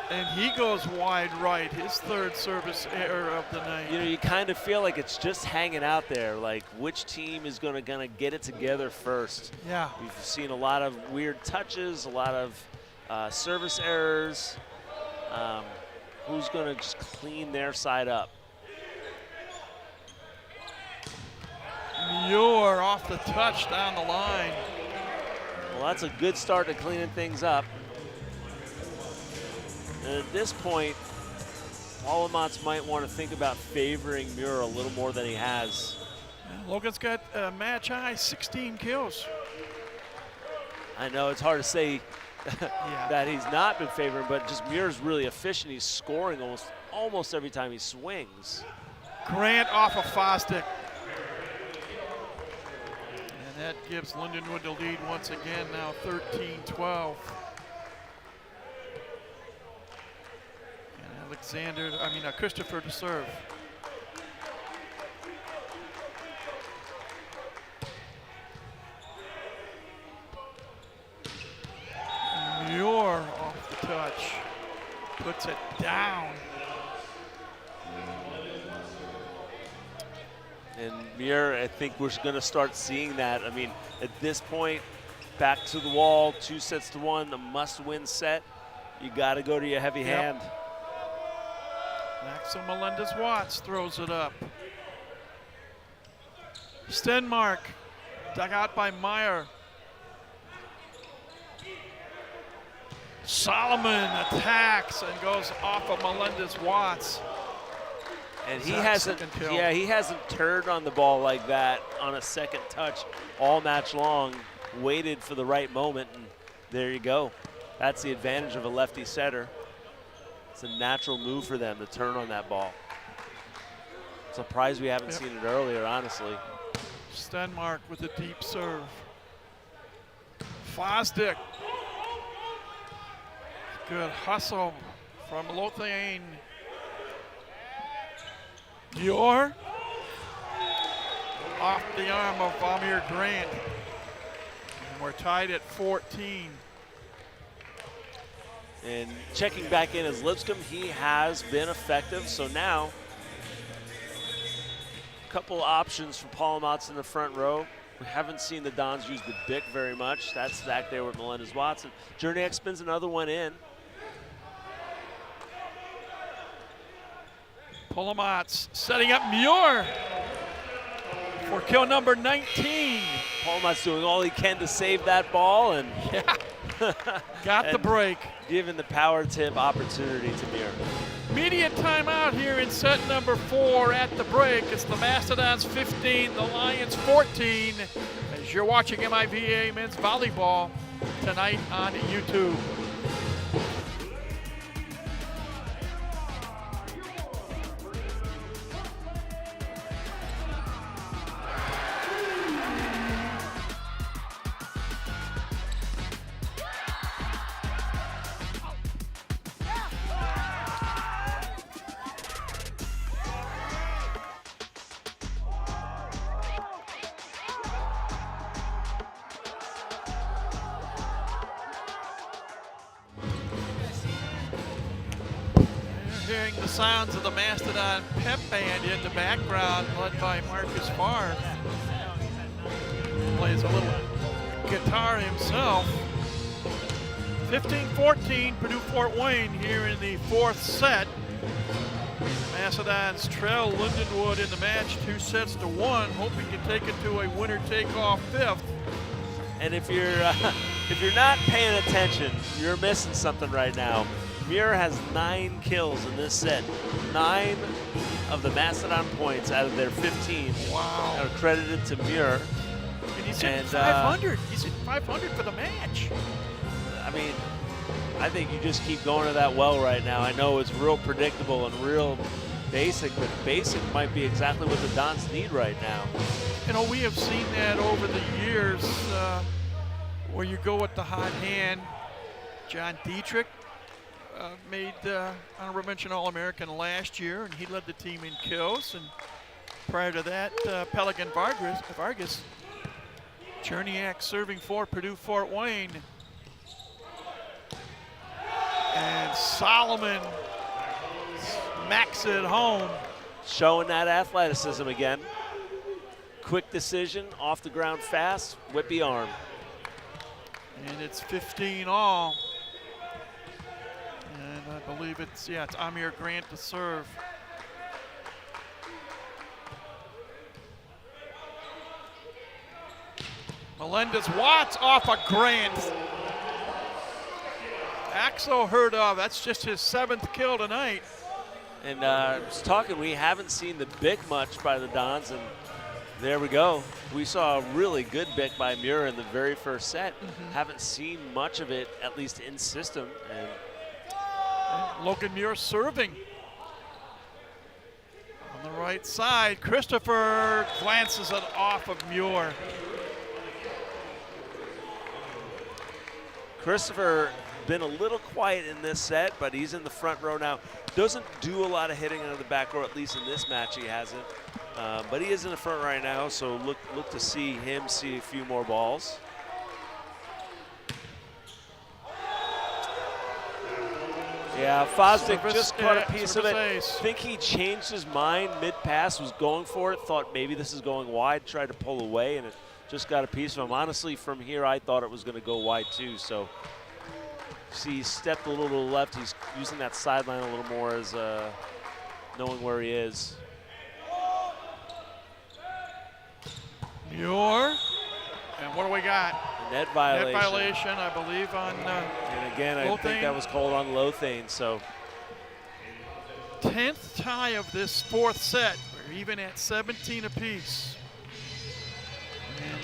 And he goes wide right, his third service error of the night. You know, you kind of feel like it's just hanging out there, like which team is going to get it together first. Yeah. We've seen a lot of weird touches, a lot of service errors. Who's going to just clean their side up? Muir off the touch down the line. Well, that's a good start to cleaning things up. And at this point, Pulamat might want to think about favoring Muir a little more than he has. Logan's got a match high 16 kills. I know it's hard to say that he's not been favoring, but just Muir's really efficient. He's scoring almost every time he swings. Grant off of Fosdick. And that gives Lindenwood the lead once again, now 13-12. And Christopher to serve. Muir off the touch. Puts it down. And Muir, I think we're going to start seeing that. I mean, at this point, back to the wall, 2-1, a must-win set. You got to go to your heavy hand. Axel Melendez-Watts throws it up. Stenmark, dug out by Meyer. Solomon attacks and goes off of Melendez-Watts. And he hasn't turned on the ball like that on a second touch all match long. Waited for the right moment, and there you go. That's the advantage of a lefty setter. It's a natural move for them to turn on that ball. Surprised we haven't seen it earlier, honestly. Stenmark with a deep serve. Fosdick. Good hustle from Lothane. Muir. Off the arm of Amir Grant. And we're tied at 14. And checking back in as Lipscomb, he has been effective. So now, a couple options for Palomatz in the front row. We haven't seen the Dons use the Bic very much. That's back there with Melendez-Watts. Jerniak spins another one in. Palomatz setting up Muir for kill number 19. Palomatz doing all he can to save that ball, and got the break. Giving the power tip opportunity to Muir. Immediate timeout here in set number 4 at the break. It's the Mastodons 15, the Lions 14. As you're watching MIVA men's volleyball tonight on YouTube. Hearing the sounds of the Mastodon pep band in the background, led by Marcus Farr. Plays a little guitar himself. 15-14, Purdue Fort Wayne here in the 4th set. Mastodons trail Lindenwood in the match 2-1, hoping to take it to a winner-take-all 5th. And if you're not paying attention, you're missing something right now. Muir has 9 kills in this set. 9 of the Mastodon points out of their 15 are credited to Muir. And he's hitting 500. He's hitting 500 for the match. I mean, I think you just keep going to that well right now. I know it's real predictable and real basic, but basic might be exactly what the Dons need right now. You know, we have seen that over the years where you go with the hot hand. John Dietrich made honorable mention All-American last year, and he led the team in kills. And prior to that, Pelican Vargas, Cherniak serving for Purdue Fort Wayne. And Solomon smacks it home. Showing that athleticism again. Quick decision, off the ground fast, whippy arm. And it's 15 all. And I believe it's Amir Grant to serve. Melendez-Watts off a Grant. Axel heard of, that's just his 7th kill tonight. And I was talking, we haven't seen the Bic much by the Dons, and there we go. We saw a really good Bic by Muir in the very first set. Haven't seen much of it, at least in system. And Logan Muir serving. On the right side, Christopher glances it off of Muir. Christopher been a little quiet in this set, but he's in the front row now. Doesn't do a lot of hitting out of the back row, at least in this match he hasn't. But he is in the front right now, so look to see him see a few more balls. Yeah, Fosdick Service, just caught a piece of service it. ace. Think he changed his mind mid-pass, was going for it, thought maybe this is going wide, tried to pull away, and it just got a piece of him. Honestly, from here, I thought it was going to go wide too. So, see, he stepped a little to the left. He's using that sideline a little more as knowing where he is. Muir. And what do we got? A net violation. Net violation, I believe, on And again, I Lothane. think that was called on Lothane. So 10th tie of this fourth set. We're even at 17 apiece. And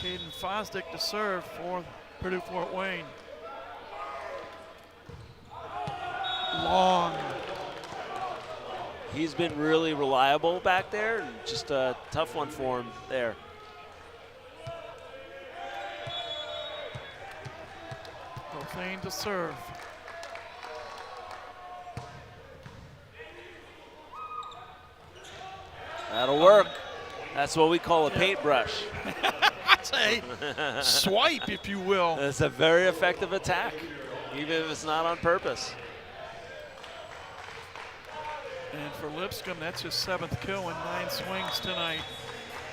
Caden Fosdick to serve for Purdue Fort Wayne. Long. he's been really reliable back there, and just a tough one for him there. Lothane to serve. That'll work. That's what we call a paintbrush. That's a swipe, if you will. It's a very effective attack, even if it's not on purpose. And for Lipscomb, that's his 7th kill in 9 swings tonight.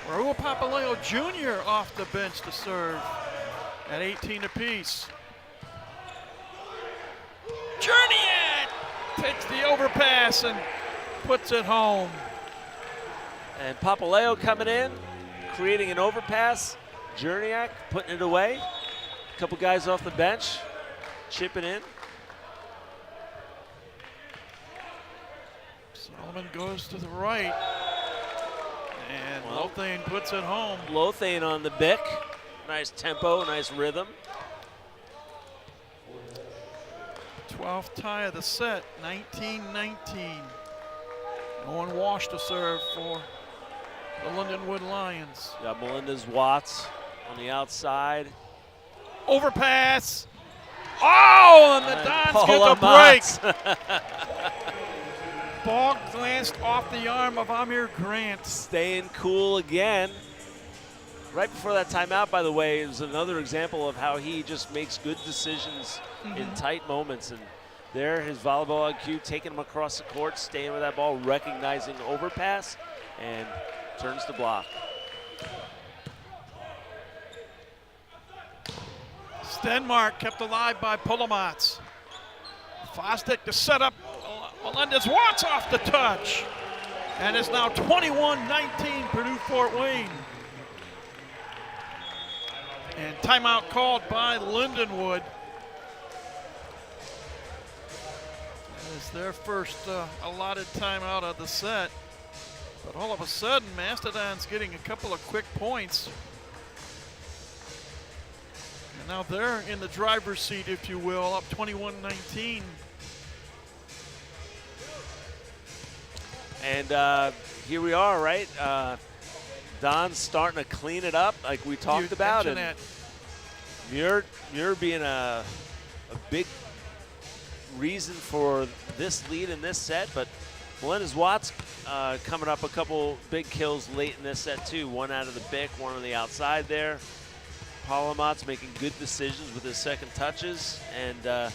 Raul Papaleo Jr. off the bench to serve at 18 apiece. Jerniak takes the overpass and puts it home. And Papaleo coming in, creating an overpass. Jerniak putting it away. A couple guys off the bench, chipping in. Solomon goes to the right. And Lothane puts it home. Lothane on the bick. Nice tempo, nice rhythm. 12th tie of the set, 19-19. Owen Walsh to serve for the Lindenwood Lions. Got Melendez Watts on the outside. Overpass. Oh, and the Dons get the break. Ball glanced off the arm of Amir Grant. Staying cool again. Right before that timeout, by the way, is another example of how he just makes good decisions in tight moments. And there, his volleyball IQ taking him across the court, staying with that ball, recognizing overpass, and turns to block. Stenmark kept alive by Pulamats. Fosdick to set up. Melendez Watts off the touch. And it's now 21-19 Purdue Fort Wayne. And timeout called by Lindenwood. It's their first allotted timeout of the set. But all of a sudden, Mastodons getting a couple of quick points. And now they're in the driver's seat, if you will, up 21-19. And here we are, right? Don's starting to clean it up like we talked about. And Muir being a big reason for this lead in this set, but Melendez Watts coming up a couple big kills late in this set too. One out of the bick, one on the outside there. Palamat's making good decisions with his second touches and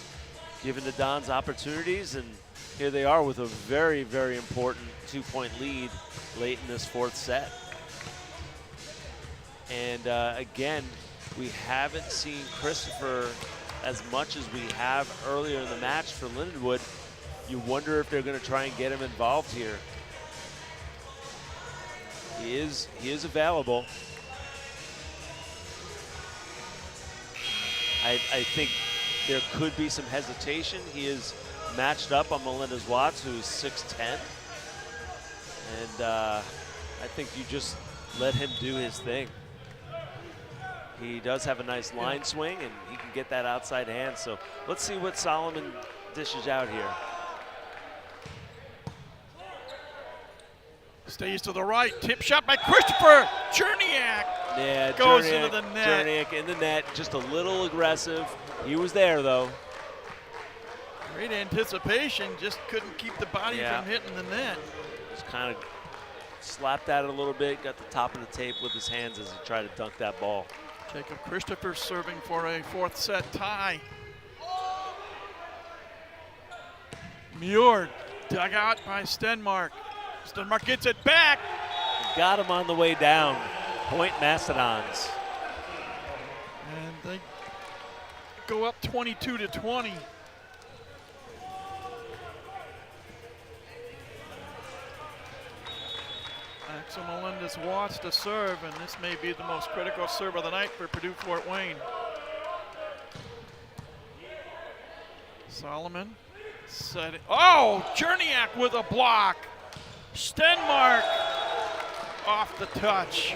giving the Dons opportunities, and here they are with a very, very important 2-point lead late in this fourth set. And again, we haven't seen Christopher as much as we have earlier in the match for Lindenwood. You wonder if they're going to try and get him involved here. He is available. I think there could be some hesitation. He is matched up on Melendez Watts, who is 6'10". And I think you just let him do his thing. He does have a nice line swing, and he can get that outside hand. So let's see what Solomon dishes out here. Stays to the right. Tip shot by Christopher. Jerniak. Yeah, goes into the net. Jerniak in the net, just a little aggressive. He was there, though. Great anticipation, just couldn't keep the body from hitting the net. Just kind of slapped at it a little bit, got the top of the tape with his hands as he tried to dunk that ball. Jacob Christopher serving for a fourth set tie. Muir dug out by Stenmark. Stenmark gets it back. Got him on the way down. Point Mastodons. And they go up 22-20. Axel Melendez-Watts to serve, and this may be the most critical serve of the night for Purdue Fort Wayne. Solomon setting. Oh, Cherniak with a block. Stenmark off the touch.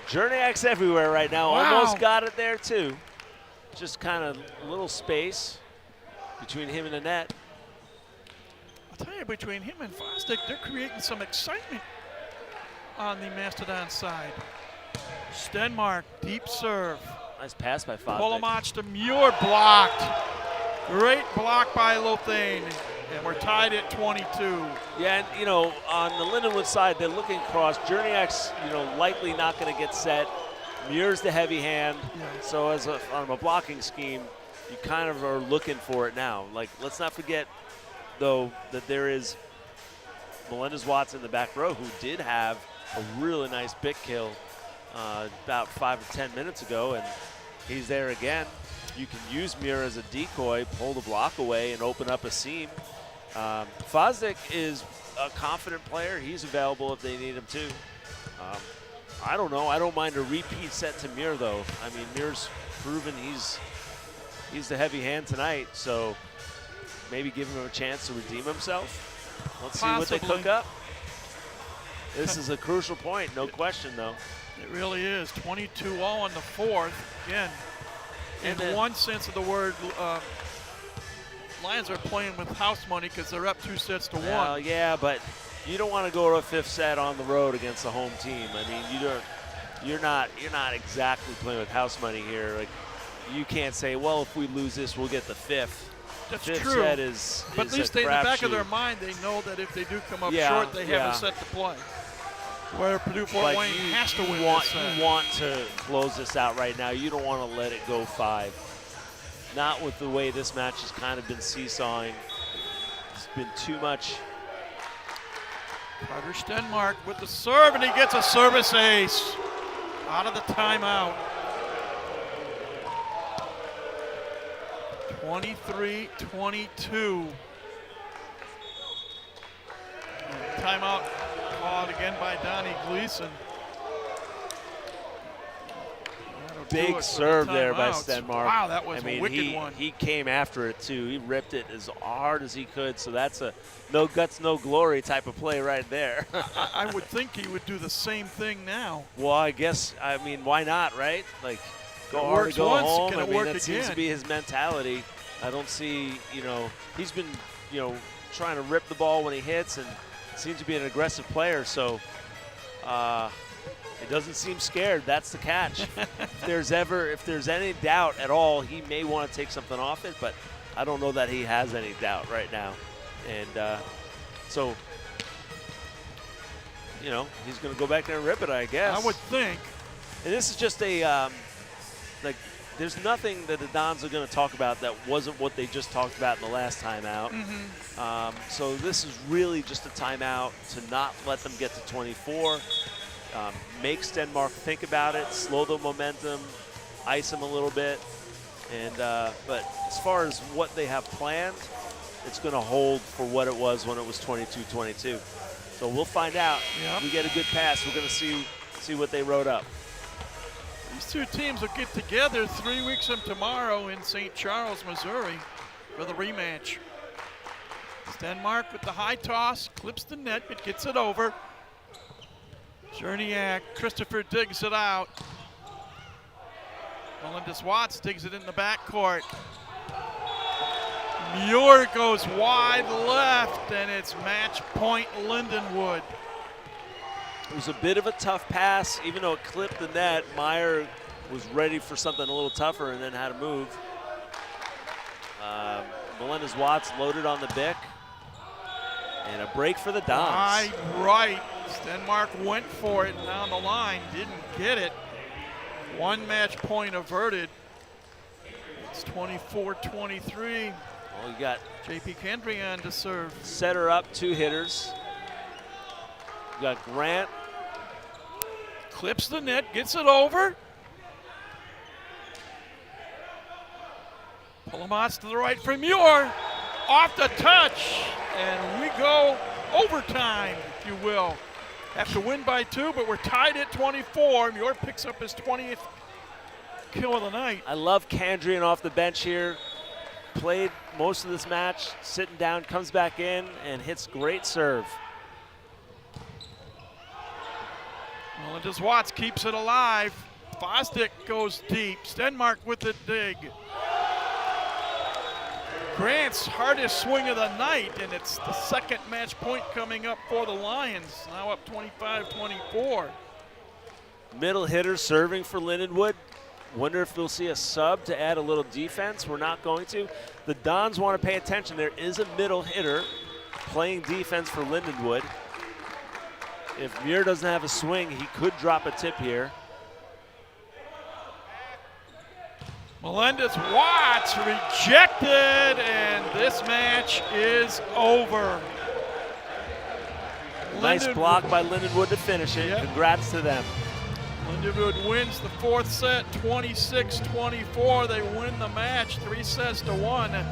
Cherniak's everywhere right now. Wow. Almost got it there too. Just kind of a little space between him and the net. I'll tell you, between him and Fosdick, they're creating some excitement on the Mastodon side. Stenmark, deep serve. Nice pass by Fosdick. Polomach to Muir, blocked. Great block by Lothane, and we're tied at 22. Yeah, and on the Lindenwood side, they're looking across. Cherniak's, likely not going to get set. Muir's the heavy hand, so on a blocking scheme, you kind of are looking for it now. Like, let's not forget, though, that there is Melendez-Watts in the back row who did have a really nice big kill about 5 to 10 minutes ago, and he's there again. You can use Muir as a decoy, pull the block away, and open up a seam. Fosdick is a confident player. He's available if they need him too. I don't know. I don't mind a repeat set to Muir, though. I mean, Muir's proven he's the heavy hand tonight, so maybe give him a chance to redeem himself. Let's see what they cook up. This is a crucial point, no question, though. It really is. 22-all in the fourth. Again, in one sense of the word, Lions are playing with house money because they're up 2 sets to 1. Yeah, but you don't want to go to a 5th set on the road against a home team. I mean, you're not exactly playing with house money here. Like, you can't say, well, if we lose this, we'll get the 5th. That's Fifth true. Set is but at least in the back of their mind, they know that if they do come up short, they have a set to play. Where Purdue Fort Wayne has to win this set. You want to close this out right now. You don't want to let it go 5. Not with the way this match has kind of been seesawing. It's been too much. Carter Stenmark with the serve, and he gets a service ace out of the timeout. 23-22. Timeout called again by Donnie Gleason. Big serve there by Stenmark. Wow, that was a wicked one. He came after it too. He ripped it as hard as he could. So that's a no guts, no glory type of play right there. I would think he would do the same thing now. Well, I mean, why not, right? Like, go it hard to go once, home. can I it mean, work that seems again? to be his mentality. I don't see, he's been, trying to rip the ball when he hits and seems to be an aggressive player. So, it doesn't seem scared. That's the catch. If there's any doubt at all, he may want to take something off it, but I don't know that he has any doubt right now. And so, he's going to go back there and rip it, I guess. I would think. And this is just a, there's nothing that the Dons are going to talk about that wasn't what they just talked about in the last timeout. So this is really just a timeout to not let them get to 24. Make Stenmark think about it, slow the momentum, ice him a little bit. And but as far as what they have planned, it's going to hold for what it was when it was 22-22. So we'll find out. Yep. If we get a good pass, we're going to see what they wrote up. These two teams will get together 3 weeks from tomorrow in St. Charles, Missouri for the rematch. Stenmark with the high toss, clips the net, but gets it over. Cherniak, Christopher digs it out. Melendez-Watts digs it in the backcourt. Muir goes wide left, and it's match point Lindenwood. It was a bit of a tough pass, even though it clipped the net. Meyer was ready for something a little tougher and then had to move. Melendez-Watts loaded on the Bic. And a break for the Dons. Right. Stenmark went for it down the line, didn't get it. One match point averted. It's 24-23. Well, Well, you got J.P. Kendrion to serve. setter up, 2 hitters. You got Grant. Clips the net, gets it over. Pulamatz to the right from Muir. Off the touch. And we go overtime, if you will. Have to win by 2, but we're tied at 24. Muir picks up his 20th kill of the night. I love Kandrian off the bench here. Played most of this match, sitting down, comes back in and hits great serve. Melinda's Watts keeps it alive. Fosdick goes deep. Stenmark with the dig. Grant's hardest swing of the night, and it's the second match point coming up for the Lions. Now up 25-24. Middle hitter serving for Lindenwood. Wonder if we'll see a sub to add a little defense. We're not going to. The Dons want to pay attention. There is a middle hitter playing defense for Lindenwood. If Muir doesn't have a swing, he could drop a tip here. Melendez Watts rejected, and this match is over. Nice block by Lindenwood to finish it. Yep. Congrats to them. Lindenwood wins the 4th set, 26-24. They win the match, 3-1.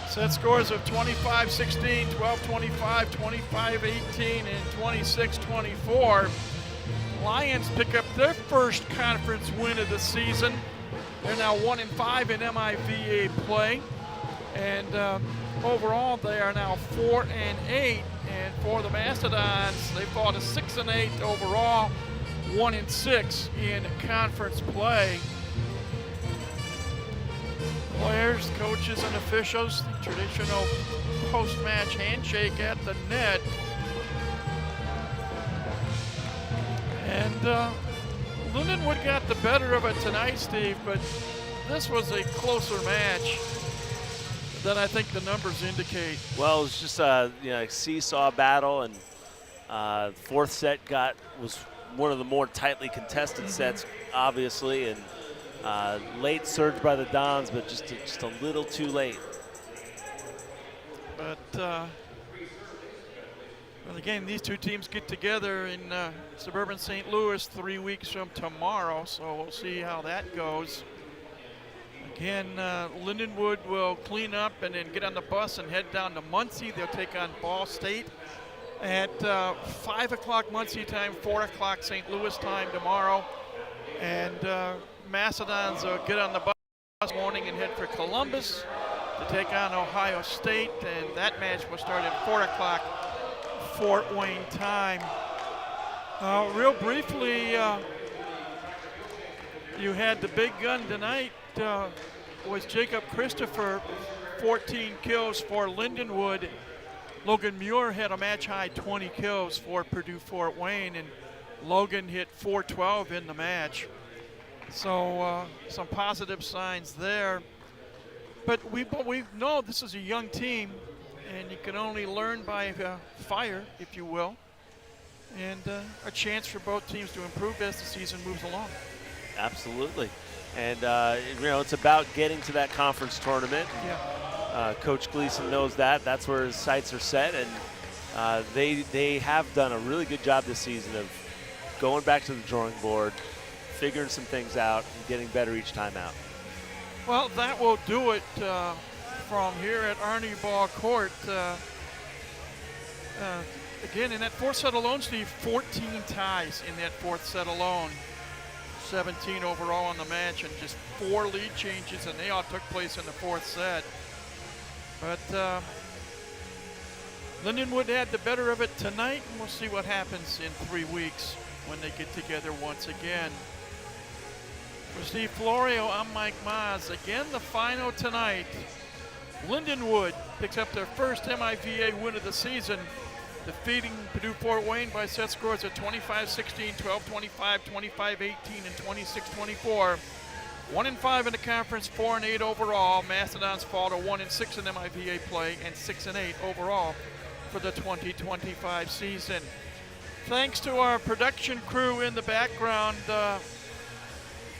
Set scores of 25-16, 12-25, 25-18, and 26-24. Lions pick up their first conference win of the season. They're now 1-5 in MIVA play, and overall they are now 4-8. And for the Mastodons, they fought a 6-8 overall, 1-6 in conference play. Players, coaches, and officials, the traditional post-match handshake at the net. And Lindenwood got the better of it tonight, Steve, but this was a closer match than I think the numbers indicate. Well, it was just a seesaw battle, and 4th set was one of the more tightly contested sets, obviously, and late surge by the Dons, but just a little too late. But well, again, these two teams get together in suburban St. Louis 3 weeks from tomorrow, so we'll see how that goes. Again, Lindenwood will clean up and then get on the bus and head down to Muncie. They'll take on Ball State at 5 o'clock Muncie time, 4 o'clock St. Louis time tomorrow. And Mastodons will get on the bus this morning and head for Columbus to take on Ohio State, and that match will start at 4 o'clock Fort Wayne time. Real briefly, you had the big gun tonight was Jacob Christopher, 14 kills for Lindenwood. Logan Muir had a match high 20 kills for Purdue Fort Wayne, and Logan hit .412 in the match. So some positive signs there. But we know this is a young team, and you can only learn by fire, if you will, and a chance for both teams to improve as the season moves along. Absolutely. And, it's about getting to that conference tournament. Yeah. Coach Gleason knows that. That's where his sights are set, and they have done a really good job this season of going back to the drawing board, figuring some things out, and getting better each time out. Well, that will do it from here at Arnie Ball Court. Again, in that 4th set alone, Steve, 14 ties in that 4th set alone. 17 overall on the match, and just 4 lead changes, and they all took place in the 4th set. But Lindenwood had the better of it tonight, and we'll see what happens in 3 weeks when they get together once again. For Steve Florio, I'm Mike Maz. Again, the final tonight. Lindenwood picks up their first MIVA win of the season, defeating Purdue Fort Wayne by set scores of 25-16, 12-25, 25-18, and 26-24. 1-5 in the conference, 4-8 overall. Mastodons fall to 1-6 in MIVA play and 6-8 overall for the 2025 season. Thanks to our production crew in the background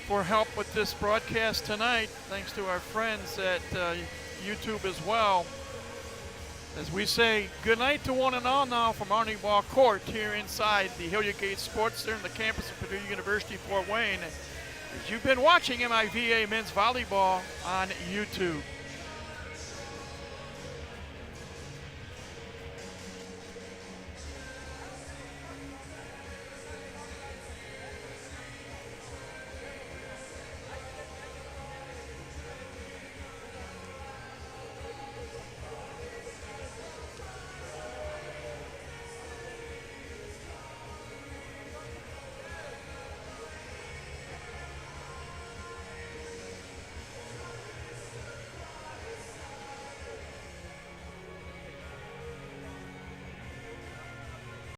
for help with this broadcast tonight. Thanks to our friends at YouTube as well. As we say goodnight to one and all now from our ball court here inside the Hilliard Gate Sports Center in the campus of Purdue University, Fort Wayne. As you've been watching MIVA Men's Volleyball on YouTube.